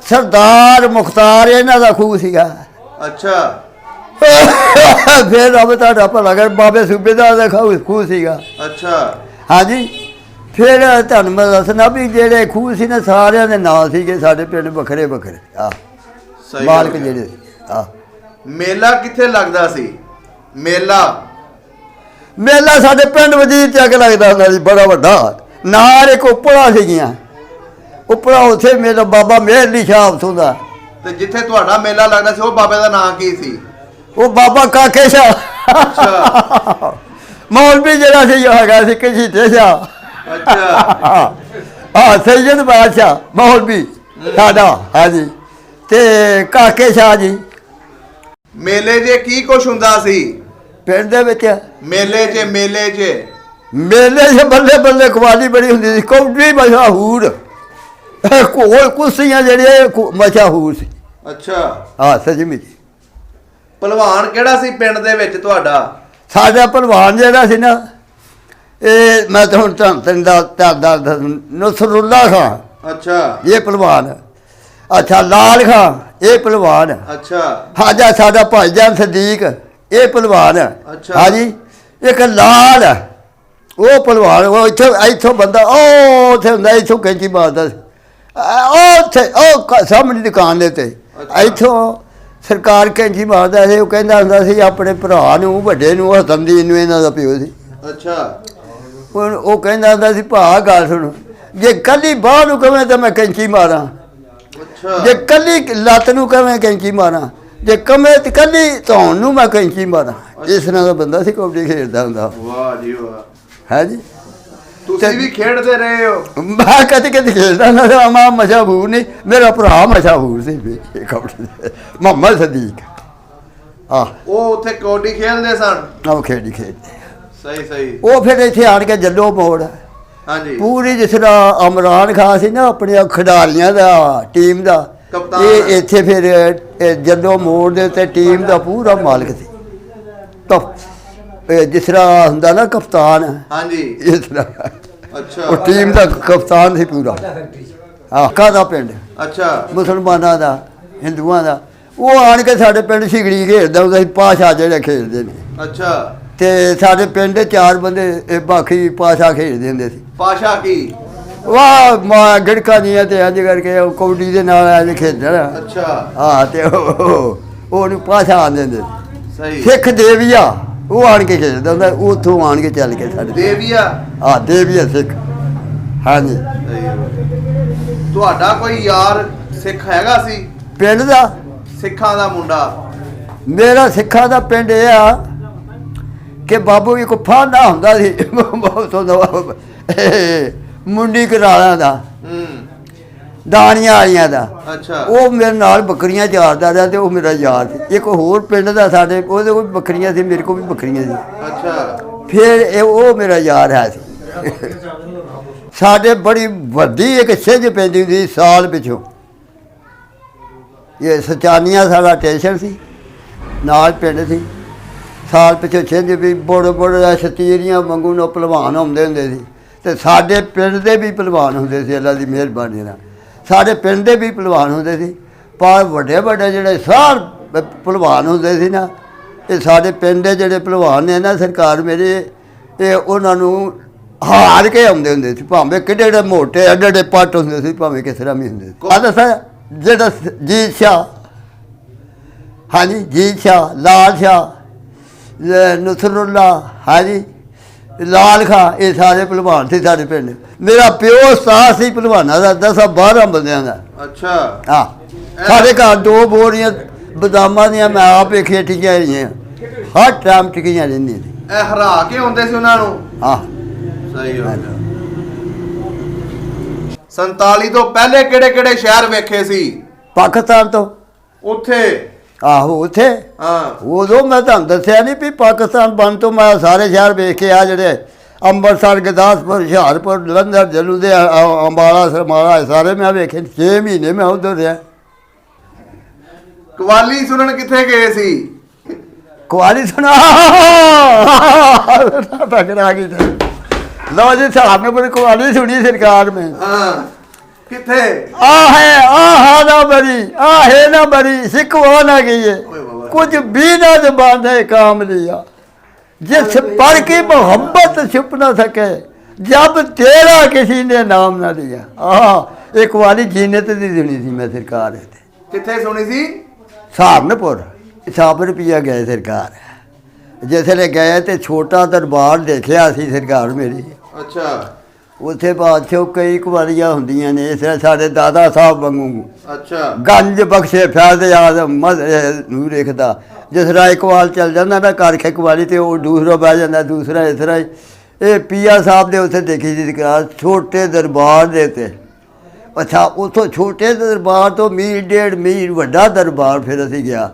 ਸਰਦਾਰ ਮੁਖਤਾਰ ਇਹਨਾਂ ਦਾ ਖੂਹ ਸੀਗਾ। ਅੱਛਾ। ਫਿਰ ਰੱਬ ਤੁਹਾਡਾ ਭਲਾ ਕਰ ਬਾਬੇ ਸੂਬੇਦਾਰ ਦਾ ਖੂਹ ਸੀਗਾ। ਅੱਛਾ। ਹਾਂਜੀ ਫਿਰ ਤੁਹਾਨੂੰ ਮੈਂ ਦੱਸਣਾ ਵੀ ਜਿਹੜੇ ਖੂਹ ਸੀ ਨਾ ਸਾਰਿਆਂ ਦੇ ਨਾਂ ਸੀਗੇ ਸਾਡੇ ਪਿੰਡ ਵੱਖਰੇ ਵੱਖਰੇ। ਆ ਸਹੀ ਮਾਲਕ ਗੱਲ ਹੈ। ਜਿਹੜੇ ਆ ਮੇਲਾ ਕਿੱਥੇ ਲੱਗਦਾ ਸੀ? ਮੇਲਾ ਸਾਡੇ ਪਿੰਡ ਵਜੀਰ ਚੱਕ ਲੱਗਦਾ ਹੁੰਦਾ ਸੀ ਬੜਾ ਵੱਡਾ। ਨਾਲ ਇੱਕ ਉਪਰਾ ਸੀਗੀਆਂ ਉਪਰਾ ਉੱਥੇ ਮੇਰਾ ਬਾਬਾ ਮੇਹਰ ਅਲੀ ਸ਼ਾਹ ਉੱਥੋਂ ਦਾ। ਤੇ ਜਿੱਥੇ ਤੁਹਾਡਾ ਮੇਲਾ ਲੱਗਦਾ ਸੀ ਉਹ ਬਾਬੇ ਦਾ ਨਾਂ ਕੀ ਸੀ? ਉਹ ਬਾਬਾ ਕਾਕੇ ਸ਼ਾਹ। ਅੱਛਾ। ਮੌਲਵੀ ਜਿਹੜਾ ਸੀ ਉਹ ਹੈਗਾ ਸੀ ਕਸ਼ੀਤੇ ਸ਼ਾਹ। ਅੱਛਾ। ਹਾਂ ਸੈਯਦ ਬਾਦਸ਼ਾਹ ਮੌਲਵੀ ਸਾਡਾ। ਹਾਂਜੀ ਤੇ ਕਾਕੇ ਸ਼ਾਹ ਜੀ। ਮੇਲੇ 'ਚ ਕੀ ਕੁਛ ਹੁੰਦਾ ਸੀ? ਪਿੰਡ ਦੇ ਵਿੱਚ ਮੇਲੇ 'ਚ ਮੇਲੇ 'ਚ ਬੱਲੇ ਬੱਲੇ ਕਵਾਲੀ ਬੜੀ ਹੁੰਦੀ ਸੀ। ਕੌਡੀ ਮਸ਼ਹੂਰ ਕੋਲ ਕੁਰਸੀਆਂ ਜਿਹੜੀਆਂ ਮਸ਼ਹੂਰ ਸੀ। ਅੱਛਾ। ਹਾਂ ਸੱਚਮੁੱਚ। ਪਹਿਲਵਾਨ ਕਿਹੜਾ ਸੀ ਪਿੰਡ ਦੇ ਵਿੱਚ ਤੁਹਾਡਾ? ਸਾਡਾ ਪਹਿਲਵਾਨ ਜਿਹੜਾ ਸੀ ਨਾ ਇਹ ਮੈਂ ਤਾਂ ਹੁਣ ਤੁਹਾਨੂੰ ਦੱਸਦਾ ਨਸਰੁੱਲਾ ਖਾਂ। ਅੱਛਾ। ਇਹ ਪਹਿਲਵਾਨ। ਅੱਛਾ ਲਾਲ ਖਾਂ ਇਹ ਪਹਿਲਵਾਨ। ਅੱਛਾ। ਹਾਜਾ ਸਾਡਾ ਭਾਈਜਾਨ ਸਦੀਕ ਇਹ ਪਹਿਲਵਾਨ। ਅੱਛਾ। ਹਾਂਜੀ ਇੱਕ ਲਾਲ ਉਹ ਪਹਿਲਵਾਨ ਉਹ ਇੱਥੋਂ ਬੰਦਾ ਉਹ ਉੱਥੇ ਹੁੰਦਾ ਇੱਥੋਂ ਕੈਂਚੀ ਮਾਰਦਾ ਸੀ। ਉਹ ਉੱਥੇ ਉਹ ਸਾਹਮਣੇ ਦੁਕਾਨ ਦੇ ਉੱਤੇ ਇੱਥੋਂ ਸਰਕਾਰ ਕੈਂਚੀ ਮਾਰਦਾ ਸੀ। ਉਹ ਕਹਿੰਦਾ ਹੁੰਦਾ ਸੀ ਆਪਣੇ ਭਰਾ ਨੂੰ ਵੱਡੇ ਨੂੰ ਹਸਨਦੀਨ ਨੂੰ ਇਹਨਾਂ ਦਾ ਪਿਓ ਸੀ। ਅੱਛਾ। ਹੁਣ ਉਹ ਕਹਿੰਦਾ ਹੁੰਦਾ ਸੀ ਭਾ ਗੱਲ ਸੁਣ ਜੇ ਕੱਲੀ ਬਾਹ ਨੂੰ ਕਵੇਂ ਤਾਂ ਮੈਂ ਕੈਂਚੀ ਮਾਰਾਂ। ਅੱਛਾ। ਜੇ ਕੱਲੀ ਲੱਤ ਨੂੰ ਕਵੇਂ ਕੈਂਚੀ ਮਾਰਾਂ ਜੇ ਕਵੇਂ ਤੇ ਕੱਲੀ ਧੌਣ ਨੂੰ ਮੈਂ ਕੈਂਚੀ ਮਾਰਾਂ। ਇਸ ਤਰ੍ਹਾਂ ਦਾ ਬੰਦਾ ਸੀ ਕਬੱਡੀ ਖੇਡਦਾ ਹੁੰਦਾ। ਵਾਹ ਜੀ ਵਾਹ। ਹੈ ਜੀ ਤੁਸੀਂ ਵੀ ਖੇਡਦੇ ਰਹੇ ਹੋ? ਮੈਂ ਕਦੇ ਕਦੇ ਖੇਡਦਾ ਨਾ ਮਾਂ ਮਸ਼ਹੂਰ ਨਹੀਂ ਮੇਰਾ ਭਰਾ ਮਸ਼ਹੂਰ ਸੀ ਕਬੱਡੀ ਮੁਹੰਮਦ ਸਦੀਕ। ਉਹ ਉੱਥੇ ਕਬੱਡੀ ਖੇਡਦੇ ਸਨ? ਉਹ ਖੇਡਦੇ। ਸਹੀ। ਉਹ ਫਿਰ ਇੱਥੇ ਆਣ ਕੇ ਜੱਲੋ ਮੋੜ। ਹਾਂਜੀ। ਪੂਰੀ ਜਿਸ ਤਰ੍ਹਾਂ ਇਮਰਾਨ ਖਾਨ ਸੀ ਨਾ ਆਪਣੇ ਖਿਡਾਰੀਆਂ ਦਾ ਟੀਮ ਦਾ ਕਪਤਾਨ। ਇਹ ਇੱਥੇ ਫਿਰ ਜੱਲੋ ਮੋੜ ਦੇ ਉੱਤੇ ਟੀਮ ਦਾ ਪੂਰਾ ਮਾਲਕ ਸੀ। ਜਿਸ ਤਰ੍ਹਾਂ ਹੁੰਦਾ ਨਾ ਕਪਤਾਨ। ਹਾਂਜੀ। ਇਸ ਤਰ੍ਹਾਂ ਅੱਛਾ। ਉਹ ਟੀਮ ਦਾ ਕਪਤਾਨ ਸੀ ਪੂਰਾ। ਕਾਹਦਾ ਪਿੰਡ ਅੱਛਾ। ਮੁਸਲਮਾਨਾਂ ਦਾ ਹਿੰਦੂਆਂ ਦਾ। ਉਹ ਆਣ ਕੇ ਸਾਡੇ ਪਿੰਡ ਸਿਗੜੀ ਖੇਡਦਾ ਹੁੰਦਾ ਸੀ ਪਾਸ਼ਾ ਜਿਹੜੇ ਖੇਡਦੇ ਨੇ। ਅੱਛਾ। ਤੇ ਸਾਡੇ ਪਿੰਡ ਦੇ 4 ਬੰਦੇ ਬਾਕੀ ਪਾਸ਼ਾ ਖੇਡਦੇ ਹੁੰਦੇ ਸੀ। ਪਾਸ਼ਾ ਕੀ? ਵਾਹ ਮਾਂ ਗੜਕਾ ਨਹੀਂ ਤੇ ਅੱਜ ਕਰਕੇ ਉਹ ਕਬੱਡੀ ਦੇ ਨਾਲ ਅੱਜ ਖੇਡਣ। ਅੱਛਾ। ਹਾਂ ਤੇ ਉਹਨੂੰ ਪਾਸ਼ਾ ਆਂਦੇ ਹੁੰਦੇ ਸਹੀ। ਸਿੱਖ ਦੇਵੀਆ ਉਹ ਆਣ ਕੇ ਖੇਡਦਾ ਹੁੰਦਾ ਉੱਥੋਂ ਆਣ ਕੇ ਚੱਲ ਕੇ ਸਾਡੇ ਦੇਵੀਆ। ਹਾਂ ਦੇਵੀਆ ਸਿੱਖ। ਹਾਂਜੀ। ਤੁਹਾਡਾ ਕੋਈ ਯਾਰ ਸਿੱਖ ਹੈਗਾ ਸੀ ਪਿੰਡ ਦਾ? ਸਿੱਖਾਂ ਦਾ ਮੁੰਡਾ? ਮੇਰਾ ਸਿੱਖਾਂ ਦਾ ਪਿੰਡ ਇਹ ਆ ਕਿ ਬਾਬੂ ਇੱਕ ਫਾਂਡਾ ਹੁੰਦਾ ਸੀ ਮੁੰਡੀ ਘਰਾਲਾਂ ਦਾ ਦਾਣੀਆਂ ਵਾਲੀਆਂ ਦਾ। ਅੱਛਾ। ਉਹ ਮੇਰੇ ਨਾਲ ਬੱਕਰੀਆਂ ਚਾਰਦਾ ਰਿਹਾ ਤੇ ਉਹ ਮੇਰਾ ਯਾਰ ਸੀ। ਇੱਕ ਹੋਰ ਪਿੰਡ ਦਾ ਸਾਡੇ ਉਹਦੇ ਕੋਲ ਬੱਕਰੀਆਂ ਸੀ ਮੇਰੇ ਕੋਲ ਵੀ ਬੱਕਰੀਆਂ ਸੀ। ਅੱਛਾ। ਫਿਰ ਉਹ ਮੇਰਾ ਯਾਰ ਹੈ ਸੀ। ਸਾਡੇ ਬੜੀ ਵੱਡੀ ਇੱਕ ਛਿੰਝ ਪੈਂਦੀ ਹੁੰਦੀ ਸੀ ਸਾਲ ਪਿੱਛੋਂ। ਇਹ ਸਚਾਨੀਆਂ ਸਾਡਾ ਸਟੇਸ਼ਨ ਸੀ ਨਾਲ ਪਿੰਡ ਸੀ। ਸਾਲ ਪਿੱਛੋਂ ਛਿੰਝ ਵੀ ਬੜੇ ਸ਼ਤੀਰੀਆਂ ਵਾਂਗੂ ਨੂੰ ਪਹਿਲਵਾਨ ਆਉਂਦੇ ਹੁੰਦੇ ਸੀ। ਤੇ ਸਾਡੇ ਪਿੰਡ ਦੇ ਵੀ ਪਹਿਲਵਾਨ ਹੁੰਦੇ ਸੀ ਅੱਲਾ ਦੀ ਮਿਹਰਬਾਨੀ ਨਾਲ। ਸਾਡੇ ਪਿੰਡ ਦੇ ਵੀ ਪਹਿਲਵਾਨ ਹੁੰਦੇ ਸੀ ਪਰ ਵੱਡੇ ਵੱਡੇ ਜਿਹੜੇ ਸਾਰ ਪਹਿਲਵਾਨ ਹੁੰਦੇ ਸੀ ਨਾ ਇਹ ਸਾਡੇ ਪਿੰਡ ਦੇ ਜਿਹੜੇ ਪਹਿਲਵਾਨ ਨੇ ਨਾ ਸਰਕਾਰ ਮੇਰੇ ਇਹ ਉਹਨਾਂ ਨੂੰ ਹਾਰ ਕੇ ਆਉਂਦੇ ਹੁੰਦੇ ਸੀ ਭਾਵੇਂ ਕਿੱਡੇ ਮੋਟੇ ਐਡੇ ਪੱਟ ਹੁੰਦੇ ਸੀ ਭਾਵੇਂ ਕਿਸ ਤਰ੍ਹਾਂ ਵੀ ਹੁੰਦੇ ਸੀ। ਦੱਸਿਆ ਜਿਹੜਾ ਜੀਤ ਸ਼ਾਹ। ਹਾਂਜੀ ਜੀਤ ਸ਼ਾਹ ਲਾਲ ਸ਼ਾਹ ਨਸਰੁੱਲਾ ਹਾਂਜੀ ਲਾਲ ਖਾਂ ਇਹ ਸਾਰੇ ਪਹਿਲਵਾਨ ਸੀ ਸਾਡੇ ਪਿੰਡ। ਮੇਰਾ ਪਿਓ ਉਸਤਾਦ ਸੀ ਪਹਿਲਵਾਨਾਂ ਦਾ 10-12 ਬੰਦਿਆਂ ਦਾ। ਅੱਛਾ। ਹਾਂ ਸਾਡੇ ਘਰ 2 ਬੋਰੀਆਂ ਬਦਾਮਾਂ ਦੀਆਂ ਮੈਂ ਆਪ ਵੇਖੀਆਂ ਟਿਕੀਆਂ ਰਹੀਆਂ ਹਰ ਟਾਈਮ ਟਿਕੀਆਂ ਰਹਿੰਦੀਆਂ ਸੀ। ਇਹ ਹਰਾ ਕੇ ਹੁੰਦੇ ਸੀ ਉਹਨਾਂ ਨੂੰ? ਹਾਂ ਸਹੀ ਹੋ ਗਿਆ। 47 ਤੋਂ ਪਹਿਲੇ ਕਿਹੜੇ ਸ਼ਹਿਰ ਵੇਖੇ ਸੀ? ਪਾਕਿਸਤਾਨ ਤੋਂ ਉੱਥੇ? ਆਹੋ ਉੱਥੇ। ਹਾਂ। ਉਦੋਂ ਮੈਂ ਤੁਹਾਨੂੰ ਦੱਸਿਆ ਨਹੀਂ ਵੀ ਪਾਕਿਸਤਾਨ ਬਣ ਤੋਂ ਮੈਂ ਸਾਰੇ ਸ਼ਹਿਰ ਵੇਖ ਕੇ ਆ ਜਿਹੜੇ ਅੰਮ੍ਰਿਤਸਰ ਗੁਰਦਾਸਪੁਰ ਹੁਸ਼ਿਆਰਪੁਰ ਜਲੰਧਰ ਜਲੂਦੇ ਅੰਬਾਲਾ ਸਰਮਾਲਾ ਸਾਰੇ ਮੈਂ ਵੇਖੇ। 6 ਮਹੀਨੇ ਮੈਂ ਉੱਧਰ ਰਿਹਾ। ਕਵਾਲੀ ਸੁਣਨ ਕਿੱਥੇ ਗਏ ਸੀ? ਕੁਆਰੀ ਸੁਣਾ ਪਕੜਾ ਗਈ ਲਓ ਜੀ ਸਾਹਮਣੇ ਪਰ ਕੁਆਰੀ ਸੁਣੀ ਸਰਕਾਰ ਨੇ ਹਾਂ ਕਿੱਥੇ ਆਹ ਨਾ ਬਰੀ ਹੈ ਨਾ ਬਰੀ सिख हो ना गई है कुछ भी ना जुबान है काम लिया जिस पर की मोहब्बत छुप ना सके जब तेरा किसी ने नाम ना लिया एक वाली जीनत दी सुनी थी मैं सरकार ਕਿੱਥੇ ਸੁਣੀ ਸੀ सहारनपुर 100 रुपया गए सरकार जिसले गए तो छोटा दरबार देखिया सी सरकार मेरी ਅੱਛਾ ਉੱਥੇ ਬਾਦਸ਼ਾਹ ਕਈ ਕੁਵਾਰੀਆਂ ਹੁੰਦੀਆਂ ਨੇ ਇਸ ਤਰ੍ਹਾਂ ਸਾਡੇ ਦਾਦਾ ਸਾਹਿਬ ਵਾਂਗੂ ਅੱਛਾ ਗੰਜ ਬਖਸ਼ੇ ਫੈਜ਼ ਆਜ਼ਮ ਨੂੰ ਲਿਖਦਾ ਜਿਸ ਤਰ੍ਹਾਂ ਇੱਕ ਵਾਰ ਚੱਲ ਜਾਂਦਾ ਨਾ ਘਰ ਖੇ ਕੁਵਾਰੀ ਤੇ ਉਹ ਦੂਸਰਾ ਬਹਿ ਜਾਂਦਾ ਦੂਸਰਾ ਇਸ ਤਰ੍ਹਾਂ ਇਹ ਪੀਆ ਸਾਹਿਬ ਦੇ ਉੱਥੇ ਦੇਖੀ ਸੀ ਕਲਾਸ ਛੋਟੇ ਦਰਬਾਰ ਦੇ ਉੱਤੇ ਅੱਛਾ ਉੱਥੋਂ ਛੋਟੇ ਦਰਬਾਰ ਤੋਂ ਮੀਲ 1.5 ਮੀਲ ਵੱਡਾ ਦਰਬਾਰ ਫਿਰ ਅਸੀਂ ਗਿਆ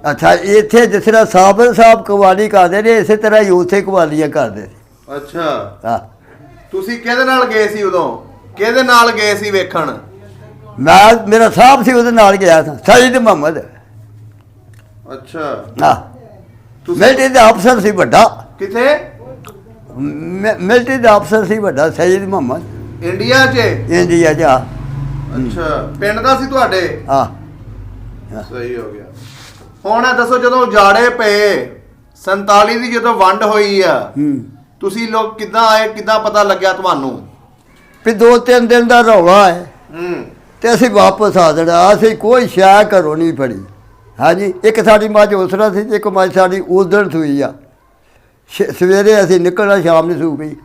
ਅੱਛਾ ਇੱਥੇ ਜਿਸ ਤਰ੍ਹਾਂ ਸਾਬਰ ਸਾਹਿਬ ਕਵਾਲੀ ਕਰਦੇ ਨੇ ਇਸੇ ਤਰ੍ਹਾਂ ਹੀ ਉੱਥੇ ਕਵਾਲੀਆਂ ਕਰਦੇ ਸੀ ਅੱਛਾ ਹਾਂ ਤੁਸੀਂ ਕਿਹਦੇ ਨਾਲ ਗਏ ਸੀ ਉਦੋਂ ਕਿਹਦੇ ਨਾਲ ਗਏ ਸੀ ਵੇਖਣ ਮੈਂ ਮੇਰਾ ਸਾਹਿਬ ਸੀ ਉਹਦੇ ਨਾਲ ਗਿਆ ਸੀ ਸਈਦ ਮੁਹੰਮਦ ਅੱਛਾ ਹਾਂ ਮਿਲਟਰੀ ਦਾ ਅਫਸਰ ਸੀ ਵੱਡਾ ਕਿੱਥੇ ਮਿਲਟਰੀ ਦਾ ਅਫਸਰ ਸੀ ਵੱਡਾ ਸਈਦ ਮੁਹੰਮਦ ਇੰਡੀਆ 'ਚ ਇੰਡੀਆ ਜਾ ਅੱਛਾ ਪਿੰਡ ਦਾ ਸੀ ਤੁਹਾਡੇ ਹਾਂ ਸਹੀ ਹੋ ਗਿਆ ਹੁਣ ਇਹ ਦੱਸੋ ਜਦੋਂ ਉਜਾੜੇ ਪਏ 47 ਦੀ ਜਦੋਂ ਵੰਡ ਹੋਈ ਆ ਤੁਸੀਂ ਲੋਕ ਕਿੱਦਾਂ ਆਏ ਕਿੱਦਾਂ ਪਤਾ ਲੱਗਿਆ ਤੁਹਾਨੂੰ ਵੀ 2-3 ਦਿਨ ਦਾ ਰੌਲਾ ਹੈ ਤੇ ਅਸੀਂ ਵਾਪਸ ਆ ਜਾਣਾ ਅਸੀਂ ਕੋਈ ਸ਼ੈ ਘਰੋਂ ਨਹੀਂ ਫੜੀ ਹਾਂਜੀ ਇੱਕ ਸਾਡੀ ਮੱਝ ਉਸਰਾ ਸੀ ਇੱਕ ਮੱਝ ਸਾਡੀ ਉਦਣ ਸੂਈ ਆ ਸਵੇਰੇ ਅਸੀਂ ਨਿਕਲਣਾ ਸ਼ਾਮ ਨੂੰ ਸੂ ਪਈ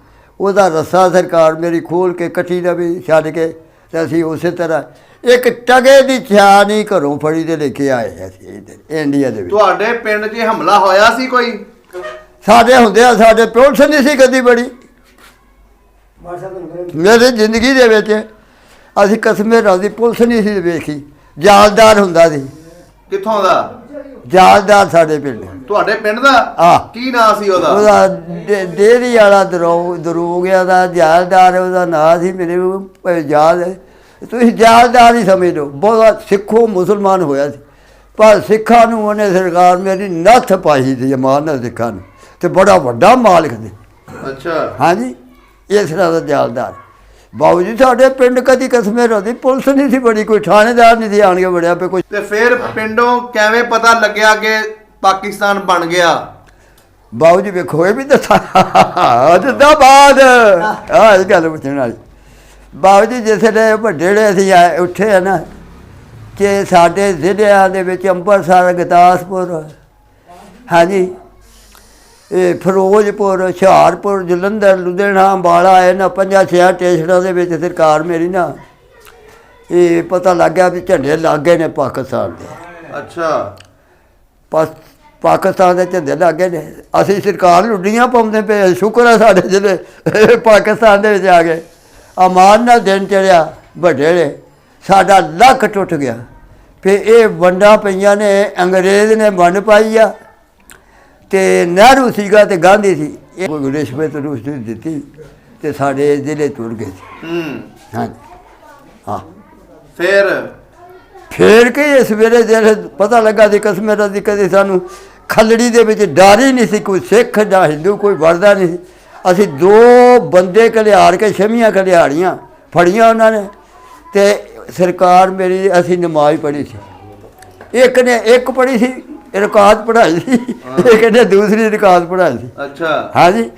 ਉਹਦਾ ਰੱਸਾ ਸਰਕਾਰ ਮੇਰੀ ਖੋਲ ਕੇ ਕੱਟੀ ਦਾ ਵੀ ਛੱਡ ਕੇ ਤੇ ਅਸੀਂ ਉਸੇ ਤਰ੍ਹਾਂ ਇੱਕ ਟਗੇ ਦੀ ਛਾਣੀ ਘਰੋਂ ਫੜੀ ਤੇ ਲੈ ਕੇ ਆਏ ਅਸੀਂ ਇੱਧਰ ਇੰਡੀਆ ਦੇ ਵਿੱਚ ਤੁਹਾਡੇ ਪਿੰਡ 'ਚ ਹਮਲਾ ਹੋਇਆ ਸੀ ਕੋਈ ਸਾਡੇ ਹੁੰਦੇ ਆ ਸਾਡੇ ਪੁਲਿਸ ਨਹੀਂ ਸੀ ਕਦੀ ਬੜੀ ਮੇਰੀ ਜ਼ਿੰਦਗੀ ਦੇ ਵਿੱਚ ਅਸੀਂ ਕਸਮੇ ਰਾਜ਼ੀ ਪੁਲਿਸ ਨਹੀਂ ਸੀ ਵੇਖੀ ਜਾਲਦਾਰ ਹੁੰਦਾ ਸੀ ਕਿੱਥੋਂ ਦਾ ਜਾਲਦਾਰ ਸਾਡੇ ਪਿੰਡ ਤੁਹਾਡੇ ਪਿੰਡ ਦਾ ਆ ਕੀ ਨਾਂ ਸੀ ਉਹਦਾ ਡੇਰੀ ਵਾਲਾ ਦਰੋਗਿਆ ਦਾ ਜਾਲਦਾਰ ਉਹਦਾ ਨਾਂ ਸੀ ਮੇਰੇ ਯਾਦ ਹੈ ਤੁਸੀਂ ਜਾਲਦਾਰ ਹੀ ਸਮਝ ਲਓ ਬਹੁਤ ਸਿੱਖੋ ਮੁਸਲਮਾਨ ਹੋਇਆ ਸੀ ਪਰ ਸਿੱਖਾਂ ਨੂੰ ਉਹਨੇ ਸਰਕਾਰ ਮੇਰੀ ਨੱਥ ਪਾਈ ਸੀ ਮਾਰਨਾ ਸਿੱਖਾਂ ਨੂੰ ਤੇ ਬੜਾ ਵੱਡਾ ਮਾਲਕ ਸੀ ਅੱਛਾ ਹਾਂਜੀ ਇਸ ਤਰ੍ਹਾਂ ਦਾ ਜਾਲਦਾਰ ਬਾਬੂ ਜੀ ਸਾਡੇ ਪਿੰਡ ਕਦੀ ਕਸਮੇ ਰਹੀ ਪੁਲਿਸ ਨਹੀਂ ਸੀ ਬੜੀ ਕੋਈ ਥਾਣੇਦਾਰ ਨਹੀਂ ਸੀ ਆਣ ਕੇ ਵੜਿਆ ਪਏ ਕੋਈ ਤੇ ਫਿਰ ਪਿੰਡੋਂ ਕਿਵੇਂ ਪਤਾ ਲੱਗਿਆ ਕਿ ਪਾਕਿਸਤਾਨ ਬਣ ਗਿਆ ਬਾਬੂ ਜੀ ਵੇਖੋ ਇਹ ਵੀ ਦੱਸਾਂ ਜਿੰਦਾਬਾਦ ਆਹ ਇਹ ਗੱਲ ਪੁੱਛਣ ਵਾਲੀ ਬਾਬੂ ਜੀ ਜਿਸਲੇ ਵੱਡੇ ਅਸੀਂ ਆਏ ਉੱਠੇ ਆ ਨਾ ਕਿ ਸਾਡੇ ਜ਼ਿਲ੍ਹਿਆਂ ਦੇ ਵਿੱਚ ਅੰਮ੍ਰਿਤਸਰ ਗੁਰਦਾਸਪੁਰ ਹਾਂਜੀ ਇਹ ਫਿਰੋਜ਼ਪੁਰ ਹੁਸ਼ਿਆਰਪੁਰ ਜਲੰਧਰ ਲੁਧਿਆਣਾ ਅੰਬਾਲਾ ਇਹਨਾਂ 5-6 ਸਟੇਸ਼ਨਾਂ ਦੇ ਵਿੱਚ ਸਰਕਾਰ ਮੇਰੀ ਨਾ ਇਹ ਪਤਾ ਲੱਗ ਗਿਆ ਵੀ ਝੰਡੇ ਲੱਗ ਗਏ ਨੇ ਪਾਕਿਸਤਾਨ ਦੇ ਅੱਛਾ ਪਾਕਿਸਤਾਨ ਦੇ ਝੰਡੇ ਲੱਗ ਗਏ ਨੇ ਅਸੀਂ ਸਰਕਾਰ ਨੂੰ ਉੱਡੀਆਂ ਪਾਉਂਦੇ ਪਏ ਸ਼ੁਕਰ ਹੈ ਸਾਡੇ ਜਿਹੜੇ ਪਾਕਿਸਤਾਨ ਦੇ ਵਿੱਚ ਆ ਗਏ ਅਮਾਨ ਨਾਲ ਦਿਨ ਚੜਿਆ ਵੱਡੇ ਨੇ ਸਾਡਾ ਲੱਕ ਟੁੱਟ ਗਿਆ ਫਿਰ ਇਹ ਵੰਡਾਂ ਪਈਆਂ ਨੇ ਅੰਗਰੇਜ਼ ਨੇ ਵੰਡ ਪਾਈ ਆ ਤੇ ਨਹਿਰੂ ਸੀਗਾ ਤੇ ਗਾਂਧੀ ਸੀ ਇਹ ਕੋਈ ਰਿਸ਼ਵਤ ਰੂਸ ਦਿੱਤੀ ਤੇ ਸਾਡੇ ਜ਼ਿਲ੍ਹੇ ਤੁਰ ਗਏ ਸੀ ਹਾਂਜੀ ਹਾਂ ਫਿਰ ਕਿ ਇਸ ਵੇਲੇ ਜਿਹੜੇ ਪਤਾ ਲੱਗਾ ਸੀ ਕਸਮੇ ਦਾ ਕਦੇ ਸਾਨੂੰ ਖੱਲੜੀ ਦੇ ਵਿੱਚ ਡਰ ਹੀ ਨਹੀਂ ਸੀ ਕੋਈ ਸਿੱਖ ਜਾਂ ਹਿੰਦੂ ਕੋਈ ਵਰਦਾ ਨਹੀਂ ਸੀ ਅਸੀਂ 2 ਬੰਦੇ ਘਲਿਆੜ ਕੇ ਛਮੀਆਂ ਘਲਿਆੜੀਆਂ ਫੜੀਆਂ ਉਹਨਾਂ ਨੇ ਤੇ ਸਰਕਾਰ ਮੇਰੀ ਅਸੀਂ ਨਮਾਜ਼ ਪੜ੍ਹੀ ਸੀ ਇੱਕ ਪੜ੍ਹੀ ਸੀ ਰਿਕਾਤ ਪੜ੍ਹਾਈ ਸੀ ਇੱਕ ਨੇ ਦੂਸਰੀ ਰਿਕਾਤ ਪੜ੍ਹਾਈ ਸੀ ਅੱਛਾ ਹਾਂਜੀ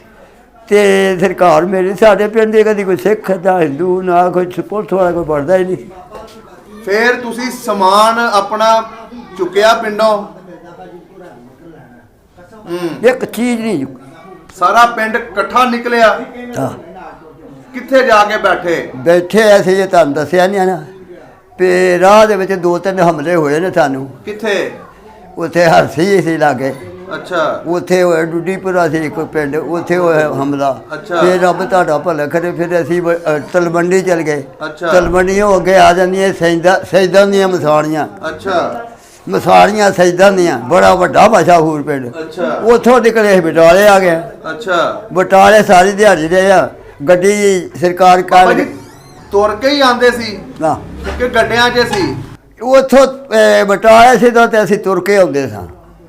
ਤੇ ਸਰਕਾਰ ਮੇਰੀ ਸਾਡੇ ਪਿੰਡ ਦੇ ਕਦੀ ਕੋਈ ਸਿੱਖ ਜਾਂ ਹਿੰਦੂ ਨਾ ਕੋਈ ਪੁਲਿਸ ਵਾਲਾ ਕੋਈ ਪੜ੍ਹਦਾ ਹੀ ਨਹੀਂ ਫਿਰ ਤੁਸੀਂ ਸਮਾਨ ਆਪਣਾ ਚੁੱਕਿਆ ਪਿੰਡੋਂ ਇੱਕ ਚੀਜ਼ ਨਹੀਂ ਸਾਰਾ ਪਿੰਡ ਇਕੱਠਾ ਨਿਕਲਿਆ ਕਿੱਥੇ ਜਾ ਕੇ ਬੈਠੇ ਅਸੀਂ ਜੇ ਤੁਹਾਨੂੰ ਦੱਸਿਆ ਨਹੀਂ ਨਾ ਤੇ ਰਾਹ ਦੇ ਵਿੱਚ 2-3 ਹਮਲੇ ਹੋਏ ਨੇ ਸਾਨੂੰ ਕਿੱਥੇ ਉੱਥੇ ਹਰਸੀ ਸੀ ਲਾਗੇ ਅੱਛਾ ਉੱਥੇ ਹੋਇਆ ਡੁੱਡੀਪੁਰਾ ਸੀ ਇੱਕ ਪਿੰਡ ਉੱਥੇ ਹੋਇਆ ਹਮਲਾ ਫਿਰ ਰੱਬ ਤੁਹਾਡਾ ਭਲਾ ਕਰੇ ਫਿਰ ਅਸੀਂ ਤਲਵੰਡੀ ਚਲ ਗਏ ਤਲਵੰਡੀਆਂ ਅੱਗੇ ਆ ਜਾਂਦੀਆਂ ਸੈਦਾਂ ਦੀਆਂ ਮਸਾਣੀਆਂ ਅੱਛਾ ਮਸਾਣੀਆਂ ਸੈਦਾਂ ਦੀਆਂ ਬੜਾ ਵੱਡਾ ਮਸ਼ਹੂਰ ਪਿੰਡ ਉੱਥੋਂ ਨਿਕਲੇ ਬਟਾਲੇ ਆ ਗਏ ਅੱਛਾ ਬਟਾਲੇ ਸਾਰੀ ਦਿਹਾੜੀ ਰਹੇ ਆ ਗੱਡੀ ਸਰਕਾਰ ਕਾਰ ਤੁਰ ਕੇ ਹੀ ਆਉਂਦੇ ਸੀ ਨਾ ਕਿ ਗੱਡਿਆਂ 'ਚ ਸੀ ਉੱਥੋਂ ਬਟਾਲੇ ਸੀ ਤਾਂ ਤੇ ਅਸੀਂ ਤੁਰ ਕੇ ਆਉਂਦੇ ਸਾਂ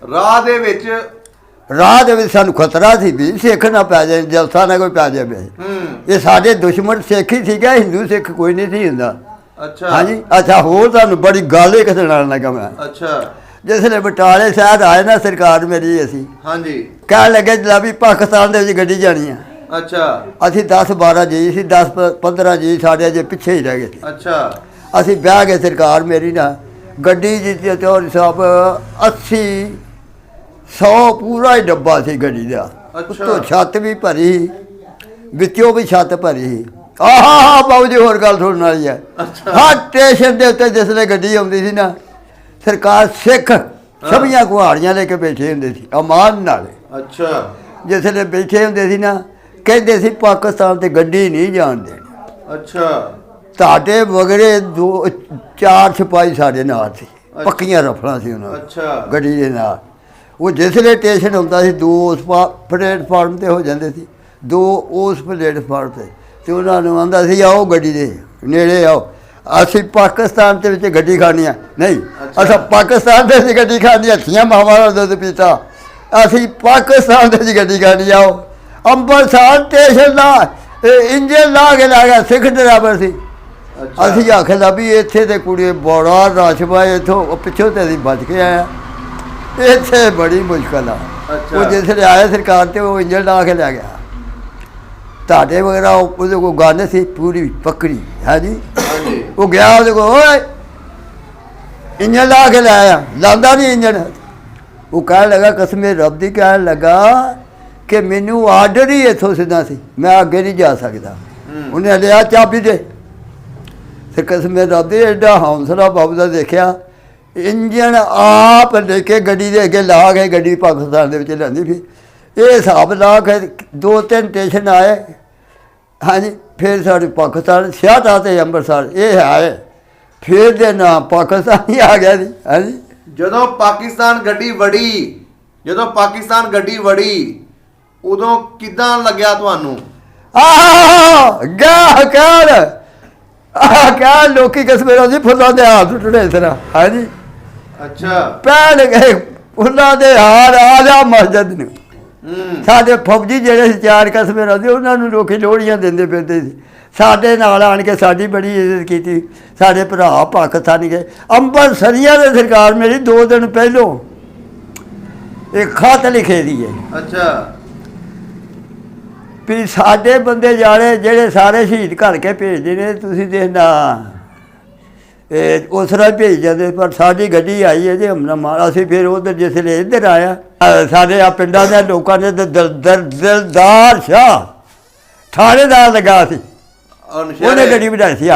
ਰਾਹ ਦੇ ਵਿੱਚ ਸਾਨੂੰ ਖਤਰਾ ਸੀ ਵੀ ਸਿੱਖ ਨਾ ਪੈ ਜਾਏ, ਜਲਸਾ ਨਾ ਕੋਈ ਪੈ ਜਾਵੇ। ਇਹ ਸਾਡੇ ਦੁਸ਼ਮਣ ਸਿੱਖ ਹੀ ਸੀਗਾ, ਹਿੰਦੂ ਸਿੱਖ ਕੋਈ ਨਹੀਂ ਸੀ ਹੁੰਦਾ। ਅੱਛਾ ਹਾਂਜੀ। ਅੱਛਾ, ਹੋਰ ਤੁਹਾਨੂੰ ਬੜੀ ਗੱਲ ਇੱਕ ਸੁਣਾਉਣ ਲੱਗਾ ਮੈਂ। ਅੱਛਾ। ਜਿਸਲੇ ਬਟਾਲੇ ਸ਼ਹਿਰ ਆਏ ਨਾ ਸਰਕਾਰ ਮੇਰੀ, ਅਸੀਂ ਹਾਂਜੀ ਕਹਿਣ ਲੱਗੇ ਜਲਾ ਵੀ ਪਾਕਿਸਤਾਨ ਦੇ ਵਿੱਚ ਗੱਡੀ ਜਾਣੀ ਆ। ਅੱਛਾ। ਅਸੀਂ 10-12 ਜੀ ਸੀ, 10-15 ਜੀ ਸਾਡੇ ਅਜੇ ਪਿੱਛੇ ਹੀ ਰਹਿ ਗਏ ਸੀ। ਅੱਛਾ। ਅਸੀਂ ਬਹਿ ਗਏ ਸਰਕਾਰ ਮੇਰੀ ਨਾਲ ਗੱਡੀ ਜੀ ਚੌਧਰੀ ਸਾਹਿਬ 80-100 ਪੂਰਾ ਹੀ ਡੱਬਾ ਸੀ ਗੱਡੀ ਦਾ। ਉੱਤੋਂ ਛੱਤ ਵੀ ਭਰੀ, ਵਿੱਚੋਂ ਵੀ ਛੱਤ ਭਰੀ। ਆਹਾ ਬਾਬੂ ਜੀ ਹੋਰ ਗੱਲ ਸੁਣਨ ਵਾਲੀ ਹੈ। ਹਾਂ, ਸਟੇਸ਼ਨ ਦੇ ਉੱਤੇ ਜਿਸਲੇ ਗੱਡੀ ਆਉਂਦੀ ਸੀ ਨਾ, ਸਰਕਾਰ ਸਿੱਖ ਛਬੀਆਂ ਕੁਹਾੜੀਆਂ ਲੈ ਕੇ ਬੈਠੇ ਹੁੰਦੇ ਸੀ ਅਮਾਨ ਨਾਲ। ਅੱਛਾ। ਜਿਸਲੇ ਬੈਠੇ ਹੁੰਦੇ ਸੀ ਨਾ, ਕਹਿੰਦੇ ਸੀ ਪਾਕਿਸਤਾਨ ਤੇ ਗੱਡੀ ਨਹੀਂ ਜਾਣ ਦੇਣੀ। ਅੱਛਾ। ਤੁਹਾਡੇ ਵਗਰੇ 2-4 ਸਿਪਾਹੀ ਸਾਡੇ ਨਾਲ ਸੀ, ਪੱਕੀਆਂ ਰਫਲਾਂ ਸੀ ਉਹਨਾਂ ਅੱਛਾ। ਗੱਡੀ ਦੇ ਨਾਲ। ਉਹ ਜਿਸਲੇ ਸਟੇਸ਼ਨ ਹੁੰਦਾ ਸੀ 2 ਉਸ ਪਲੇਟਫਾਰਮ ਤੇ ਹੋ ਜਾਂਦੇ ਸੀ, 2 ਉਸ ਪਲੇਟਫਾਰਮ ਤੇ ਉਹਨਾਂ ਨੂੰ ਆਂਦਾ ਸੀ ਆਓ ਗੱਡੀ ਦੇ ਨੇੜੇ ਆਓ, ਅਸੀਂ ਪਾਕਿਸਤਾਨ ਦੇ ਵਿੱਚ ਗੱਡੀ ਖਾਣੀ ਆ। ਨਹੀਂ, ਅਸੀਂ ਪਾਕਿਸਤਾਨ ਦੇ ਵਿੱਚ ਗੱਡੀ ਖਾਣੀ, ਹੱਥੀਆਂ ਮਾਵਾਂ ਦਾ ਦੁੱਧ ਪੀਤਾ, ਅਸੀਂ ਪਾਕਿਸਤਾਨ ਦੇ ਵਿੱਚ ਗੱਡੀ ਖਾਣੀ। ਆਓ ਅੰਬਰਸਰ ਸਟੇਸ਼ਨ ਦਾ ਇੰਜਨ ਲਾ ਕੇ ਲਾ ਗਿਆ, ਸਿੱਖ ਡਰਾਈਵਰ ਸੀ। ਅਸੀਂ ਆਖਿਆ ਵੀ ਇੱਥੇ ਤੇ ਕੁੜੀ ਬੜਾ ਰਸ਼ ਵਾ, ਇੱਥੋਂ ਪਿੱਛੋਂ ਤੇ ਅਸੀਂ ਬਚ ਕੇ ਆਇਆ, ਇੱਥੇ ਬੜੀ ਮੁਸ਼ਕਲ ਆ। ਉਹ ਜਿਸ ਆਇਆ ਸਰਕਾਰ ਤੇ ਉਹ ਇੰਜਨ ਲਾ ਕੇ ਲੈ ਗਿਆ। ਤੁਹਾਡੇ ਵਗੈਰਾ ਉਹਦੇ ਕੋਲ ਗਨ ਸੀ ਪੂਰੀ ਪਕੜੀ ਹੈ ਜੀ। ਉਹ ਗਿਆ ਉਹਦੇ ਕੋਲ, ਓਏ ਇੰਜਨ ਲਾ ਕੇ ਲੈ ਆਇਆ, ਲਾਉਂਦਾ ਨਹੀਂ ਇੰਜਨ। ਉਹ ਕਹਿਣ ਲੱਗਾ ਕਸਮੇ ਰੱਬ ਦੀ, ਕਹਿਣ ਲੱਗਾ ਕਿ ਮੈਨੂੰ ਆਰਡਰ ਹੀ ਇੱਥੋਂ ਸਿੱਧਾ ਸੀ, ਮੈਂ ਅੱਗੇ ਨਹੀਂ ਜਾ ਸਕਦਾ। ਉਹਨੇ ਲਿਆ ਚਾਬੀ ਦੇ, ਤੇ ਕਸਮੇ ਰੱਬ ਦੀ ਐਡਾ ਹੌਂਸਲਾ ਬਾਬੂ ਦਾ ਦੇਖਿਆ। ਇੰਜਣ ਆਪ ਲੈ ਕੇ ਗੱਡੀ ਦੇ ਅੱਗੇ ਲਾ ਕੇ ਗੱਡੀ ਪਾਕਿਸਤਾਨ ਦੇ ਵਿੱਚ ਲਿਆਂਦੀ। ਫਿਰ ਇਹ ਹਿਸਾਬ ਲਾ ਕੇ 2-3 ਸਟੇਸ਼ਨ ਆਏ। ਹਾਂਜੀ, ਫਿਰ ਸਾਡੇ ਪਾਕਿਸਤਾਨ 66 ਤੇ ਅੰਮ੍ਰਿਤਸਰ ਇਹ ਹੈ, ਫਿਰ ਦੇ ਨਾਂ ਪਾਕਿਸਤਾਨ ਹੀ ਆ ਗਿਆ ਸੀ। ਹਾਂਜੀ, ਜਦੋਂ ਪਾਕਿਸਤਾਨ ਗੱਡੀ ਵੜੀ ਉਦੋਂ ਕਿੱਦਾਂ ਲੱਗਿਆ ਤੁਹਾਨੂੰ? ਕਹਿ ਲੋਕੀ ਕਸਮੇ ਰਾਜੀ ਫੁੱਲਾਂ ਦੇ ਹੱਥ ਟੁੱਟੇ ਇਸ ਤਰ੍ਹਾਂ। ਹਾਂਜੀ। ਅੱਛਾ। ਪਹਿਲ ਗਏ ਫੁੱਲਾਂ ਦੇ ਹਾਰ ਆ ਜਾ ਮਸਜਿਦ ਨੂੰ। ਸਾਡੇ ਫੌਜੀ ਜਿਹੜੇ ਸੀ 4 ਕਸਮੇ ਰਾਜੀ, ਉਹਨਾਂ ਨੂੰ ਲੋਕੀ ਲੋਹੜੀਆਂ ਦਿੰਦੇ ਫਿਰਦੇ ਸੀ। ਸਾਡੇ ਨਾਲ ਆਣ ਕੇ ਸਾਡੀ ਬੜੀ ਇੱਜ਼ਤ ਕੀਤੀ। ਸਾਡੇ ਭਰਾ ਪਾਕਿਸਤਾਨੀ ਗਏ ਅੰਬਰਸਰੀਆਂ ਦੇ ਸਰਕਾਰ ਮੇਰੀ 2 ਦਿਨ ਪਹਿਲੋਂ ਇੱਕ ਖਤ ਲਿਖੇ ਦੀ ਹੈ। ਅੱਛਾ। ਵੀ ਸਾਡੇ ਬੰਦੇ ਜਾਣੇ ਜਿਹੜੇ ਸਾਰੇ ਸ਼ਹੀਦ ਘਰ ਕੇ ਭੇਜਦੇ ਨੇ, ਤੁਸੀਂ ਦੇਖਣਾ ਉਸ ਤਰ੍ਹਾਂ ਭੇਜ ਜਾਂਦੇ, ਪਰ ਸਾਡੀ ਗੱਡੀ ਆਈ ਹੈ ਜੀ ਹਮਲਾ ਮਾਰ। ਅਸੀਂ ਫਿਰ ਉਧਰ ਜਿਸਲੇ ਇੱਧਰ ਆਇਆ, ਸਾਡੇ ਆ ਪਿੰਡਾਂ ਦੇ ਲੋਕਾਂ ਨੇ ਦਿਲਦਾਰ ਸ਼ਾਹ ਥਾਣੇਦਾਰ ਲੱਗਾ ਸੀ, ਉਹਨੇ ਗੱਡੀ ਵਧਾਈ ਸੀ।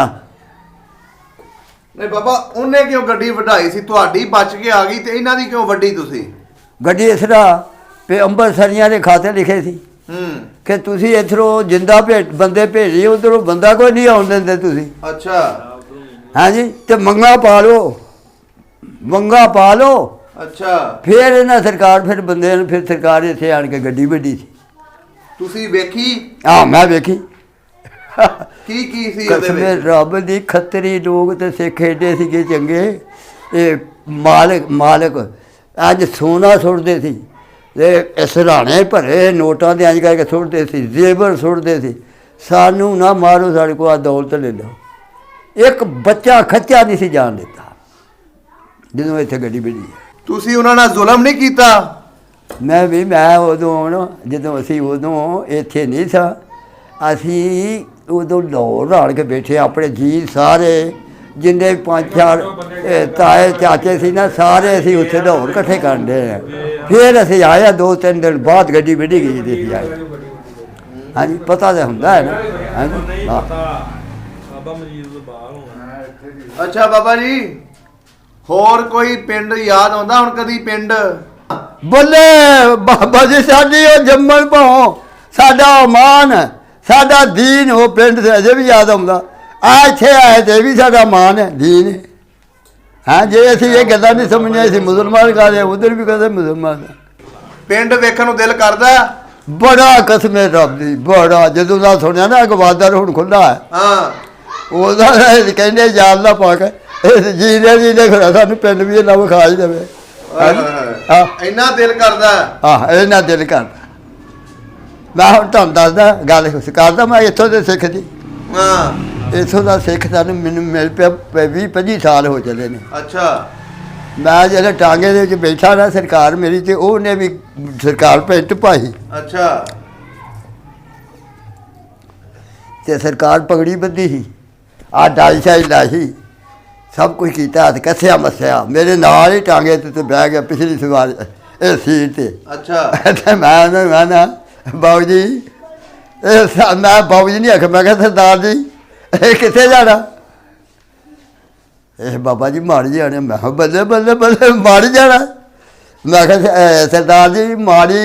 ਨਹੀਂ ਬਾਬਾ, ਉਹਨੇ ਕਿਉਂ ਗੱਡੀ ਵਧਾਈ ਸੀ? ਤੁਹਾਡੀ ਬਚ ਕੇ ਆ ਗਈ ਤੇ ਇਹਨਾਂ ਦੀ ਕਿਉਂ ਵੱਡੀ ਤੁਸੀਂ? ਗੱਡੀ ਇਸ ਤਰ੍ਹਾਂ ਵੀ ਅੰਬਰਸਰੀਆਂ ਦੇ ਖਾਤੇ ਲਿਖੇ ਸੀ ਕਿ ਤੁਸੀਂ ਇੱਧਰੋਂ ਜਿੰਦਾ ਬੰਦੇ ਭੇਜੀ, ਉੱਧਰੋਂ ਬੰਦਾ ਕੋਈ ਨਹੀਂ ਆਉਣ ਦਿੰਦੇ ਤੁਸੀਂ। ਅੱਛਾ। ਹਾਂਜੀ, ਤੇ ਮੰਗਾ ਪਾ ਲਓ। ਅੱਛਾ। ਫਿਰ ਇਹਨਾਂ ਸਰਕਾਰ ਫਿਰ ਬੰਦੇ ਨੂੰ ਫਿਰ ਸਰਕਾਰ ਇੱਥੇ ਆਣ ਕੇ ਗੱਡੀ ਵੱਡੀ ਸੀ। ਤੁਸੀਂ ਵੇਖੀ? ਹਾਂ, ਮੈਂ ਵੇਖੀ। ਕੀ ਸੀ ਕਸਮੇ ਰੱਬ ਦੀ, ਖੱਤਰੀ ਲੋਕ ਤੇ ਸਿੱਖ ਏਡੇ ਸੀਗੇ ਚੰਗੇ। ਇਹ ਮਾਲਕ ਅੱਜ ਸੋਨਾ ਸੁੱਟਦੇ ਸੀ ਤੇ ਸਰਾਣੇ ਭਰੇ ਨੋਟਾਂ ਦੇ ਇੰਝ ਕਰਕੇ ਸੁੱਟਦੇ ਸੀ, ਜ਼ੇਵਰ ਸੁੱਟਦੇ ਸੀ। ਸਾਨੂੰ ਨਾ ਮਾਰੋ, ਸਾਡੇ ਕੋਲ ਆ ਦੌਲਤ ਲੈ ਲਓ। ਇੱਕ ਬੱਚਾ ਖੱਚਾ ਨਹੀਂ ਸੀ ਜਾਣ ਦਿੱਤਾ ਜਦੋਂ ਇੱਥੇ ਗੱਡੀ ਵੱਜੀ। ਤੁਸੀਂ ਉਹਨਾਂ ਨਾਲ ਜ਼ੁਲਮ ਨਹੀਂ ਕੀਤਾ? ਮੈਂ ਉਦੋਂ ਜਦੋਂ ਅਸੀਂ ਉਦੋਂ ਇੱਥੇ ਨਹੀਂ ਸਾਂ, ਅਸੀਂ ਉਦੋਂ ਲਾਹੌਰ ਆਣ ਕੇ ਬੈਠੇ ਆਪਣੇ ਜੀ ਸਾਰੇ ਜਿੰਨੇ 5-4 ਤਾਏ ਚਾਚੇ ਸੀ ਨਾ, ਸਾਰੇ ਅਸੀਂ ਉੱਥੇ ਲਾਹੌਰ ਇਕੱਠੇ ਕਰਨ ਦੇ। ਫਿਰ ਅਸੀਂ ਆਇਆ 2-3 ਦਿਨ ਬਾਅਦ ਗੱਡੀ ਵੱਢੀ ਗਈ ਤੇ ਅਸੀਂ ਆਏ। ਹਾਂਜੀ, ਪਤਾ ਤਾਂ ਹੁੰਦਾ ਹੈ ਨਾ। ਹਾਂਜੀ। ਅੱਛਾ ਬਾਬਾ ਜੀ, ਹੋਰ ਕੋਈ ਪਿੰਡ ਯਾਦ ਆਉਂਦਾ ਹੁਣ ਕਦੀ? ਪਿੰਡ ਬੋਲੇ ਬਾਬਾ ਜੀ, ਸਾਡੀ ਉਹ ਜੰਮਣ ਭਾਉ, ਸਾਡਾ ਮਾਨ, ਸਾਡਾ ਦੀਨ, ਉਹ ਪਿੰਡ ਤੇ ਅਜੇ ਵੀ ਯਾਦ ਆਉਂਦਾ। ਆ ਇੱਥੇ ਆਏ ਤੇ ਵੀ ਸਾਡਾ ਮਾਨ ਹੈ, ਦੀਨ ਹੈ। ਹਾਂ, ਜੇ ਅਸੀਂ ਇਹ ਗੱਲਾਂ ਨਹੀਂ ਸਮਝੀਆਂ, ਅਸੀਂ ਮੁਸਲਮਾਨ ਕਰਦੇ, ਉਧਰ ਵੀ ਕਹਿੰਦੇ ਮੁਸਲਮਾਨ। ਪਿੰਡ ਵੇਖਣ ਨੂੰ ਦਿਲ ਕਰਦਾ? ਬੜਾ ਕਸਮੇ ਰੱਬ ਦੀ, ਬੜਾ। ਜਦੋਂ ਦਾ ਸੁਣਿਆ ਨਾ ਗਵਾਦਰ ਹੁਣ ਖੁੱਲ੍ਹਾ ਹੈ, ਹਾਂ, ਉਹਦਾ ਕਹਿੰਦੇ ਯਾਦ ਨਾ ਪਾ ਕੇ ਜੀ ਨੇ ਖੜਾ ਸਾਨੂੰ ਪਿੰਡ ਵੀ ਇਹਨਾਂ ਵਿਖਾ ਹੀ ਦੇਵੇ। ਇੰਨਾ ਦਿਲ ਕਰਦਾ। ਇਹਨਾਂ ਦਿਲ ਕਰਦਾ। ਮੈਂ ਹੁਣ ਤੁਹਾਨੂੰ ਦੱਸਦਾ ਗੱਲ ਕਰਦਾ, ਮੈਂ ਇੱਥੋਂ ਦੇ ਸਿੱਖ ਜੀ। ਹਾਂ, ਇੱਥੋਂ ਦਾ ਸਿੱਖ ਸਾਨੂੰ ਮੈਨੂੰ ਮਿਲ ਪਿਆ 20-25 ਸਾਲ ਹੋ ਚੱਲੇ ਨੇ। ਅੱਛਾ। ਮੈਂ ਜਿਹੜੇ ਟਾਂਗੇ ਦੇ ਵਿੱਚ ਬੈਠਾ ਨਾ, ਸਰਕਾਰ ਮੇਰੀ ਤੇ ਉਹਨੇ ਵੀ ਸਰਕਾਰ ਪੈਂਟ ਪਾਈ ਅੱਛਾ। ਤੇ ਸਰਕਾਰ ਪਗੜੀ ਬੱਧੀ ਸੀ, ਆ ਡਾਈ ਸ਼ਾਈ ਲਾਹੀ, ਸਭ ਕੁਝ ਕੀਤਾ, ਹੱਥ ਕੱਸਿਆ ਮੱਸਿਆ। ਮੇਰੇ ਨਾਲ ਹੀ ਟਾਂਗੇ ਤੇ ਬਹਿ ਗਿਆ ਪਿਛਲੀ ਸਵਾਰ ਇਹ ਸੀਟ ਤੇ। ਅੱਛਾ। ਤੇ ਮੈਂ ਨਾ ਬਾਬੂ ਜੀ ਮੈਂ ਬਾਬੂ ਜੀ ਨਹੀਂ ਆਖਿਆ, ਮੈਂ ਕਿਹਾ ਸਰਦਾਰ ਜੀ ਇਹ ਕਿੱਥੇ ਜਾਣਾ? ਇਹ ਬਾਬਾ ਜੀ ਮਾੜੀ ਜਾਣਾ। ਮੈਂ ਕਿਹਾ ਬੱਲੇ ਬੱਲੇ ਬੱਲੇ ਮਾੜੀ ਜਾਣਾ। ਮੈਂ ਕਿਹਾ ਸਰਦਾਰ ਜੀ ਮਾੜੀ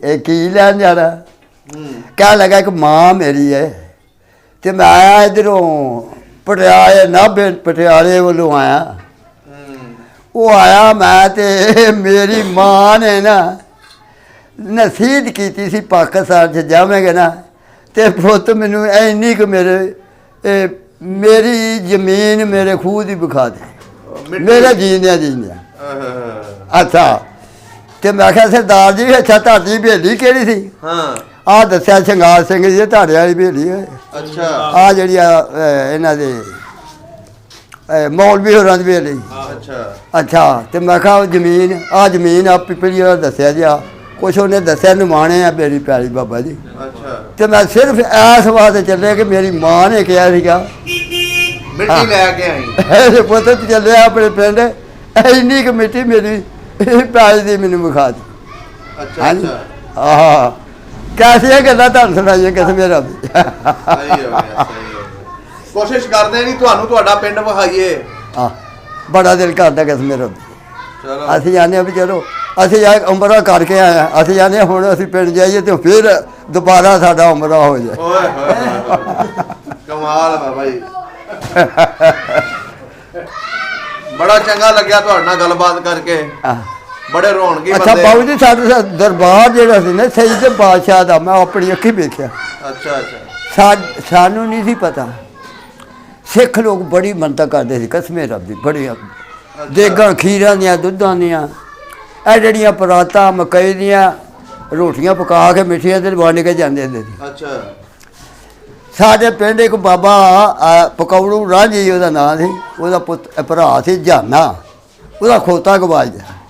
ਇਹ ਕੀ ਲੈਣ ਜਾਣਾ? ਕਹਿਣ ਲੱਗਾ ਇੱਕ ਮਾਂ ਮੇਰੀ ਹੈ ਤੇ ਮੈਂ ਆਇਆ ਇੱਧਰੋਂ ਪਟਿਆਲੇ ਨਾਭੇ ਪਟਿਆਲੇ ਵੱਲੋਂ ਆਇਆ। ਉਹ ਆਇਆ ਮੈਂ ਤੇ ਮੇਰੀ ਮਾਂ ਨੇ ਨਾ ਨਸੀਹਤ ਕੀਤੀ ਸੀ, ਪਾਕਿਸਤਾਨ 'ਚ ਜਾਵੇਂਗੇ ਨਾ ਤੇ ਪੁੱਤ ਮੈਨੂੰ ਇੰਨੀ ਕੁ ਮੇਰੀ ਜ਼ਮੀਨ ਮੇਰੇ ਖੂਹ ਦੀ ਵਿਖਾ ਦੇ, ਮੇਰੇ ਜੀਂਦਿਆਂ ਜੀਂਦਿਆਂ। ਅੱਛਾ। ਤੇ ਮੈਂ ਕਿਹਾ ਸਰਦਾਰ ਜੀ ਅੱਛਾ ਤੁਹਾਡੀ ਹਵੇਲੀ ਕਿਹੜੀ ਸੀ? ਹਾਂ। ਆਹ ਦੱਸਿਆ ਸ਼ਿੰਗਾਰ ਸਿੰਘ ਜੀ ਤੁਹਾਡੇ ਵਾਲੀ ਹਵੇਲੀ ਹੈ। ਅੱਛਾ। ਆਹ ਜਿਹੜੀ ਇਹਨਾਂ ਦੇ ਮੌਲਵੀ ਹੋਰਾਂ ਦੀ ਹਵੇਲੀ। ਅੱਛਾ। ਅੱਛਾ। ਤੇ ਮੈਂ ਕਿਹਾ ਜ਼ਮੀਨ ਆ ਪਿਪਲੀ ਵਾਲਾ ਦੱਸਿਆ ਜੀ, ਆ ਕੁਛ ਉਹਨੇ ਦੱਸਿਆ ਨਿਮਾਣੇ ਆ ਮੇਰੀ ਪਿਆਰੀ ਬਾਬਾ ਜੀ। ਅੱਛਾ। ਤੇ ਮੈਂ ਸਿਰਫ ਇਸ ਵਾਸਤੇ ਚੱਲਿਆ ਕਿ ਮੇਰੀ ਮਾਂ ਨੇ ਕਿਹਾ ਸੀਗਾ ਮਿੱਟੀ ਲੈ ਕੇ ਆਈ। ਪੁੱਤ ਚੱਲਿਆ ਆਪਣੇ ਪਿੰਡ, ਇੰਨੀ ਕੁ ਮਿੱਟੀ ਮੇਰੀ ਪਿਆਰੀ ਦੀ ਮੈਨੂੰ ਵਿਖਾ ਦੀ। ਅੱਛਾ। ਅੱਛਾ। ਆਹ ਕੈਸੀਆਂ ਗੱਲਾਂ ਤੁਹਾਨੂੰ ਸੁਣਾਈਆਂ ਕਿਸਮੇ ਰੱਬ ਦੀ। ਸਹੀ ਹੋ ਗਿਆ, ਸਹੀ ਹੋ ਗਿਆ। ਕੋਸ਼ਿਸ਼ ਕਰਦੇ ਨਹੀਂ ਤੁਹਾਨੂੰ ਤੁਹਾਡਾ ਪਿੰਡ ਵਿਖਾਈਏ। ਬੜਾ ਦਿਲ ਕਰਦਾ ਕਿਸਮੇ ਰੱਬ ਦੀ। ਚਲੋ ਅਸੀਂ ਜਾਂਦੇ ਹਾਂ ਵੀ ਚਲੋ ਅਸੀਂ ਜਾ ਉਮਰਾ ਕਰਕੇ ਆਏ ਹਾਂ, ਅਸੀਂ ਜਾਂਦੇ ਹਾਂ ਹੁਣ ਅਸੀਂ ਪਿੰਡ ਜਾਈਏ ਤੇ ਫਿਰ ਦੁਬਾਰਾ ਸਾਡਾ ਉਮਰਾ ਹੋ ਜਾਏ। ਓਏ ਹੋਏ ਕਮਾਲ ਬਾਬਾ ਜੀ। ਬੜਾ ਚੰਗਾ ਲੱਗਿਆ ਤੁਹਾਡੇ ਨਾਲ ਗੱਲਬਾਤ ਕਰਕੇ, ਬੜੇ ਰੌਣਕੀ ਬੰਦੇ। ਅੱਛਾ ਬਾਬੂ ਜੀ ਸਾਡਾ ਦਰਬਾਰ ਜਿਹੜਾ ਸੀ ਨਾ ਸਈਦ ਬਾਦਸ਼ਾਹ ਦਾ, ਮੈਂ ਆਪਣੀ ਅੱਖੀਂ ਵੇਖਿਆ। ਅੱਛਾ। ਅੱਛਾ। ਸਾਨੂੰ ਨਹੀਂ ਸੀ ਪਤਾ, ਸਿੱਖ ਲੋਕ ਬੜੀ ਮੰਨਤਾ ਕਰਦੇ ਸੀ ਕਸਮੇ ਰੱਬ ਦੀ, ਬੜੀ ਦੇਗਾਂ ਖੀਰਾਂ ਦੀਆਂ ਦੁੱਧਾਂ ਦੀਆਂ, ਇਹ ਜਿਹੜੀਆਂ ਪਰਾਤਾਂ ਮਕਈ ਦੀਆਂ ਰੋਟੀਆਂ ਪਕਾ ਕੇ ਮਿੱਠੀਆਂ ਤੇ ਵੰਡ ਕੇ ਜਾਂਦੇ ਹੁੰਦੇ ਸੀ। ਅੱਛਾ। ਸਾਡੇ ਪਿੰਡ ਇੱਕ ਬਾਬਾ ਪਕੌੜੂ ਰਾਂਝੀ ਉਹਦਾ ਨਾਂ ਸੀ, ਉਹਦਾ ਪੁੱਤ ਭਰਾ ਸੀ ਜਾਨਾ, ਉਹਦਾ ਖੋਤਾ ਗਵਾ ਗਿਆ।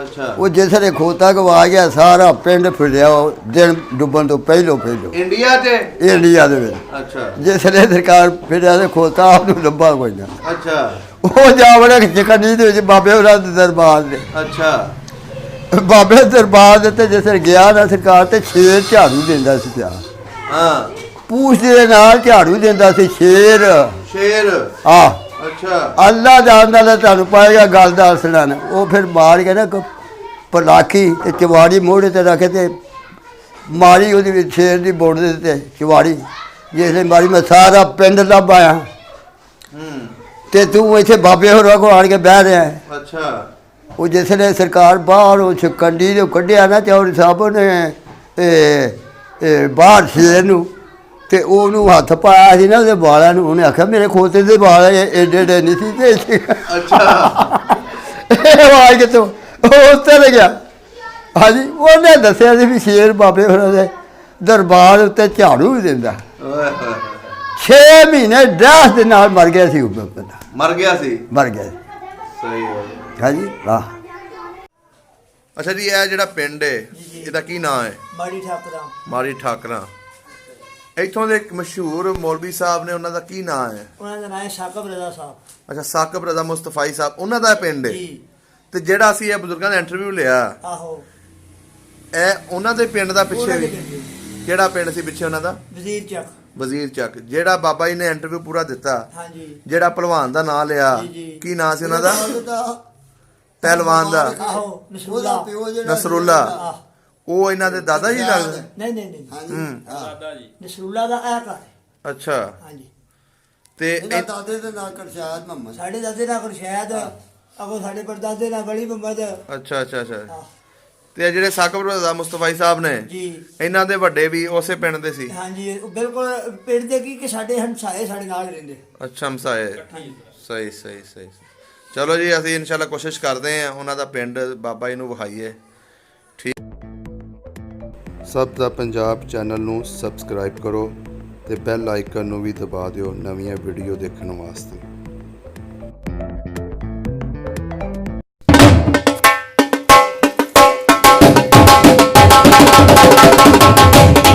ਅੱਛਾ। ਉਹ ਜਿਸ ਵੇਲੇ ਖੋਤਾ ਗਵਾ ਗਿਆ ਸਾਰਾ ਪਿੰਡ ਫਿਰਿਆ ਉਹ ਦਿਨ ਡੁੱਬਣ ਤੋਂ ਪਹਿਲੋਂ ਇੰਡੀਆ 'ਚ? ਇੰਡੀਆ ਦੇ ਵਿੱਚ। ਅੱਛਾ। ਜਿਸ ਵੇਲੇ ਸਰਕਾਰ ਫਿਰਿਆ ਤੇ ਖੋਤਾ ਉਹਨੂੰ ਲੱਭਾ ਕੋਈ ਨਾ। ਅੱਛਾ। ਉਹ ਜਾ ਵੜਿਆ ਚਕੰਨੀ ਦੇ ਵਿੱਚ ਬਾਬੇ ਹੋਰਾਂ ਦੇ ਦਰਬਾਰ ਦੇ। ਅੱਛਾ। ਬਾਬੇ ਦਰਬਾਰ ਦੇ ਤੇ ਜਿਸ ਵੇਲੇ ਗਿਆ ਨਾ ਸਰਕਾਰ ਤੇ ਸ਼ੇਰ ਝਾੜੂ ਦਿੰਦਾ ਸੀ ਪਿਆ। ਹਾਂ। ਪੂਛ ਦੇ ਨਾਲ ਝਾੜੂ ਦਿੰਦਾ ਸੀ ਸ਼ੇਰ। ਅੱਛਾ। ਅੱਲਾ ਜਾਣਦਾ ਲੈ ਤੁਹਾਨੂੰ ਪਾਏਗਾ ਗੱਲ ਦਾ ਸੁਣਨ। ਉਹ ਫਿਰ ਮਾਰ ਕੇ ਨਾ ਪਲਾਖੀ ਤੇ ਚਵਾੜੀ ਮੋਢੇ ਤੇ ਰੱਖੇ ਤੇ ਮਾਰੀ ਉਹਦੇ ਵਿੱਚ ਸ਼ੇਰ ਦੀ ਬੋੜ ਦੇ ਤੇ ਚਵਾੜੀ, ਜਿਸ ਨੇ ਮਾਰੀ ਮੈਂ ਸਾਰਾ ਪਿੰਡ ਲੱਭ ਆਇਆ ਤੇ ਤੂੰ ਇੱਥੇ ਬਾਬੇ ਹੋਰਾਂ ਕੋਲ ਆਣ ਕੇ ਬਹਿ ਰਿਹਾ। ਅੱਛਾ। ਉਹ ਜਿਸ ਨੇ ਸਰਕਾਰ ਬਾਹਰ ਉਹ ਕੰਡੀ ਦੇ ਕੱਢਿਆ ਨਾ ਚੌਧਰੀ ਸਾਹਿਬ ਨੇ ਬਾਹਰ ਸ਼ੇਰ ਨੂੰ ਤੇ ਉਹਨੂੰ ਹੱਥ ਪਾਇਆ ਸੀ ਨਾ ਉਹਦੇ ਵਾਲਾਂ ਨੂੰ, ਉਹਨੇ ਆਖਿਆ ਮੇਰੇ ਖੋਤੇ ਦੇ ਵਾਲ ਏਡੇ ਏਡੇ ਨਹੀਂ ਸੀ ਤੇ ਅੱਛਾ। ਇਹ ਆਵਾਜ਼ ਕਿਤੋਂ ਉਹ ਉੱਤੇ ਗਿਆ। ਹਾਂਜੀ ਉਹਨੇ ਦੱਸਿਆ ਸੀ ਵੀ ਸ਼ੇਰ ਬਾਬੇ ਹੋਰਾਂ ਦੇ ਦਰਬਾਰ ਉੱਤੇ ਝਾੜੂ ਵੀ ਦਿੰਦਾ। 6 ਮਹੀਨੇ ਡਾਸ ਦੇ ਨਾਲ ਮਰ ਗਿਆ ਸੀ। ਉਹ ਬੰਦਾ ਮਰ ਗਿਆ ਸੀ। ਸਹੀ ਹੋ ਗਿਆ। ਹਾਂਜੀ ਵਾਹ। ਅੱਛਾ ਜੀ, ਇਹ ਜਿਹੜਾ ਪਿੰਡ ਹੈ ਇਹਦਾ ਕੀ ਨਾਮ ਹੈ? ਮਾੜੀ ਠਾਕਰਾਂ। ਇੱਥੋਂ ਦੇ ਇੱਕ ਮਸ਼ਹੂਰ ਮੌਲਵੀ ਸਾਹਿਬ ਨੇ, ਉਹਨਾਂ ਦਾ ਕੀ ਨਾਮ ਹੈ? ਉਹਨਾਂ ਦਾ ਨਾਮ ਹੈ ਸਾਕਬ ਰਜ਼ਾ ਸਾਹਿਬ। ਅੱਛਾ, ਸਾਕਬ ਰਜ਼ਾ ਮੁਸਤਫਾਈ ਸਾਹਿਬ, ਉਹਨਾਂ ਦਾ ਪਿੰਡ ਹੈ। ਤੇ ਜਿਹੜਾ ਅਸੀਂ ਇਹ ਬਜ਼ੁਰਗਾਂ ਦਾ ਇੰਟਰਵਿਊ ਲਿਆ, ਆਹੋ, ਇਹ ਉਹਨਾਂ ਦੇ ਪਿੰਡ ਦਾ ਪਿੱਛੇ ਵੀ ਕਿਹੜਾ ਪਿੰਡ ਸੀ ਪਿੱਛੇ ਉਹਨਾਂ ਦਾ? ਵਜ਼ੀਰ ਚੱਕ। ਜਿਹੜਾ ਬਾਬਾ ਜੀ ਨੇ ਇੰਟਰਵਿਊ ਪੂਰਾ ਦਿੱਤਾ, ਜਿਹੜਾ ਪਹਿਲਵਾਨ ਦਾ ਨਾਂ ਲਿਆ, ਕੀ ਨਾਂ ਸੀ ਉਹਨਾਂ ਦਾ? ਪਹਿਲਵਾਨ ਦਾ ਨਸਰੁੱਲਾ। ਉਹ ਇਹਨਾਂ ਦੇ ਦਾਦਾ ਜੀ ਲੱਗਦੇ? ਨਹੀਂ ਨਸਰੁੱਲਾ ਦਾ ਇਹ ਘਰ। ਅੱਛਾ। ਹਾਂਜੀ। ਤੇ ਦਾਦੇ ਦੇ ਨਾਂ ਕਰਸ਼ਾਦ ਮੁਹੰਮਦ। ਸਾਡੇ ਦਾਦੇ ਦਾ ਕਰਸ਼ਾਦ, ਅਗੋ ਸਾਡੇ ਪੜਦਾਦੇ ਦਾ ਵਲੀ ਮੁਹੰਮਦ। ਅੱਛਾ। ਤੇ ਜਿਹੜੇ ਸਾਕਬ ਰਜ਼ਾ ਮੁਸਤਫਾਈ ਸਾਹਿਬ ਨੇ ਜੀ, ਇਹਨਾਂ ਦੇ ਵੱਡੇ ਵੀ ਉਸੇ ਪਿੰਡ ਦੇ ਸੀ? ਹਾਂਜੀ, ਬਿਲਕੁਲ ਪਿੰਡ ਦੇ ਕੀ ਕਿ ਸਾਡੇ ਹਮਸਾਏ ਸਾਡੇ ਨਾਲ ਰਹਿੰਦੇ। ਅੱਛਾ, ਹਮਸਾਏ। ਸਹੀ। ਚਲੋ ਜੀ, ਅਸੀਂ ਇਨਸ਼ਾਅੱਲਾ ਕੋਸ਼ਿਸ਼ ਕਰਦੇ ਹਾਂ ਉਹਨਾਂ ਦਾ ਪਿੰਡ ਬਾਬਾ ਜੀ ਨੂੰ ਵਿਖਾਈਏ। ਠੀਕ। ਸਭ ਦਾ ਪੰਜਾਬ ਚੈਨਲ ਨੂੰ ਸਬਸਕ੍ਰਾਈਬ ਕਰੋ ਤੇ ਬੈਲ ਆਈਕਨ ਨੂੰ ਵੀ ਦਬਾ ਦਿਓ ਨਵੀਆਂ ਵੀਡੀਓ ਦੇਖਣ ਵਾਸਤੇ।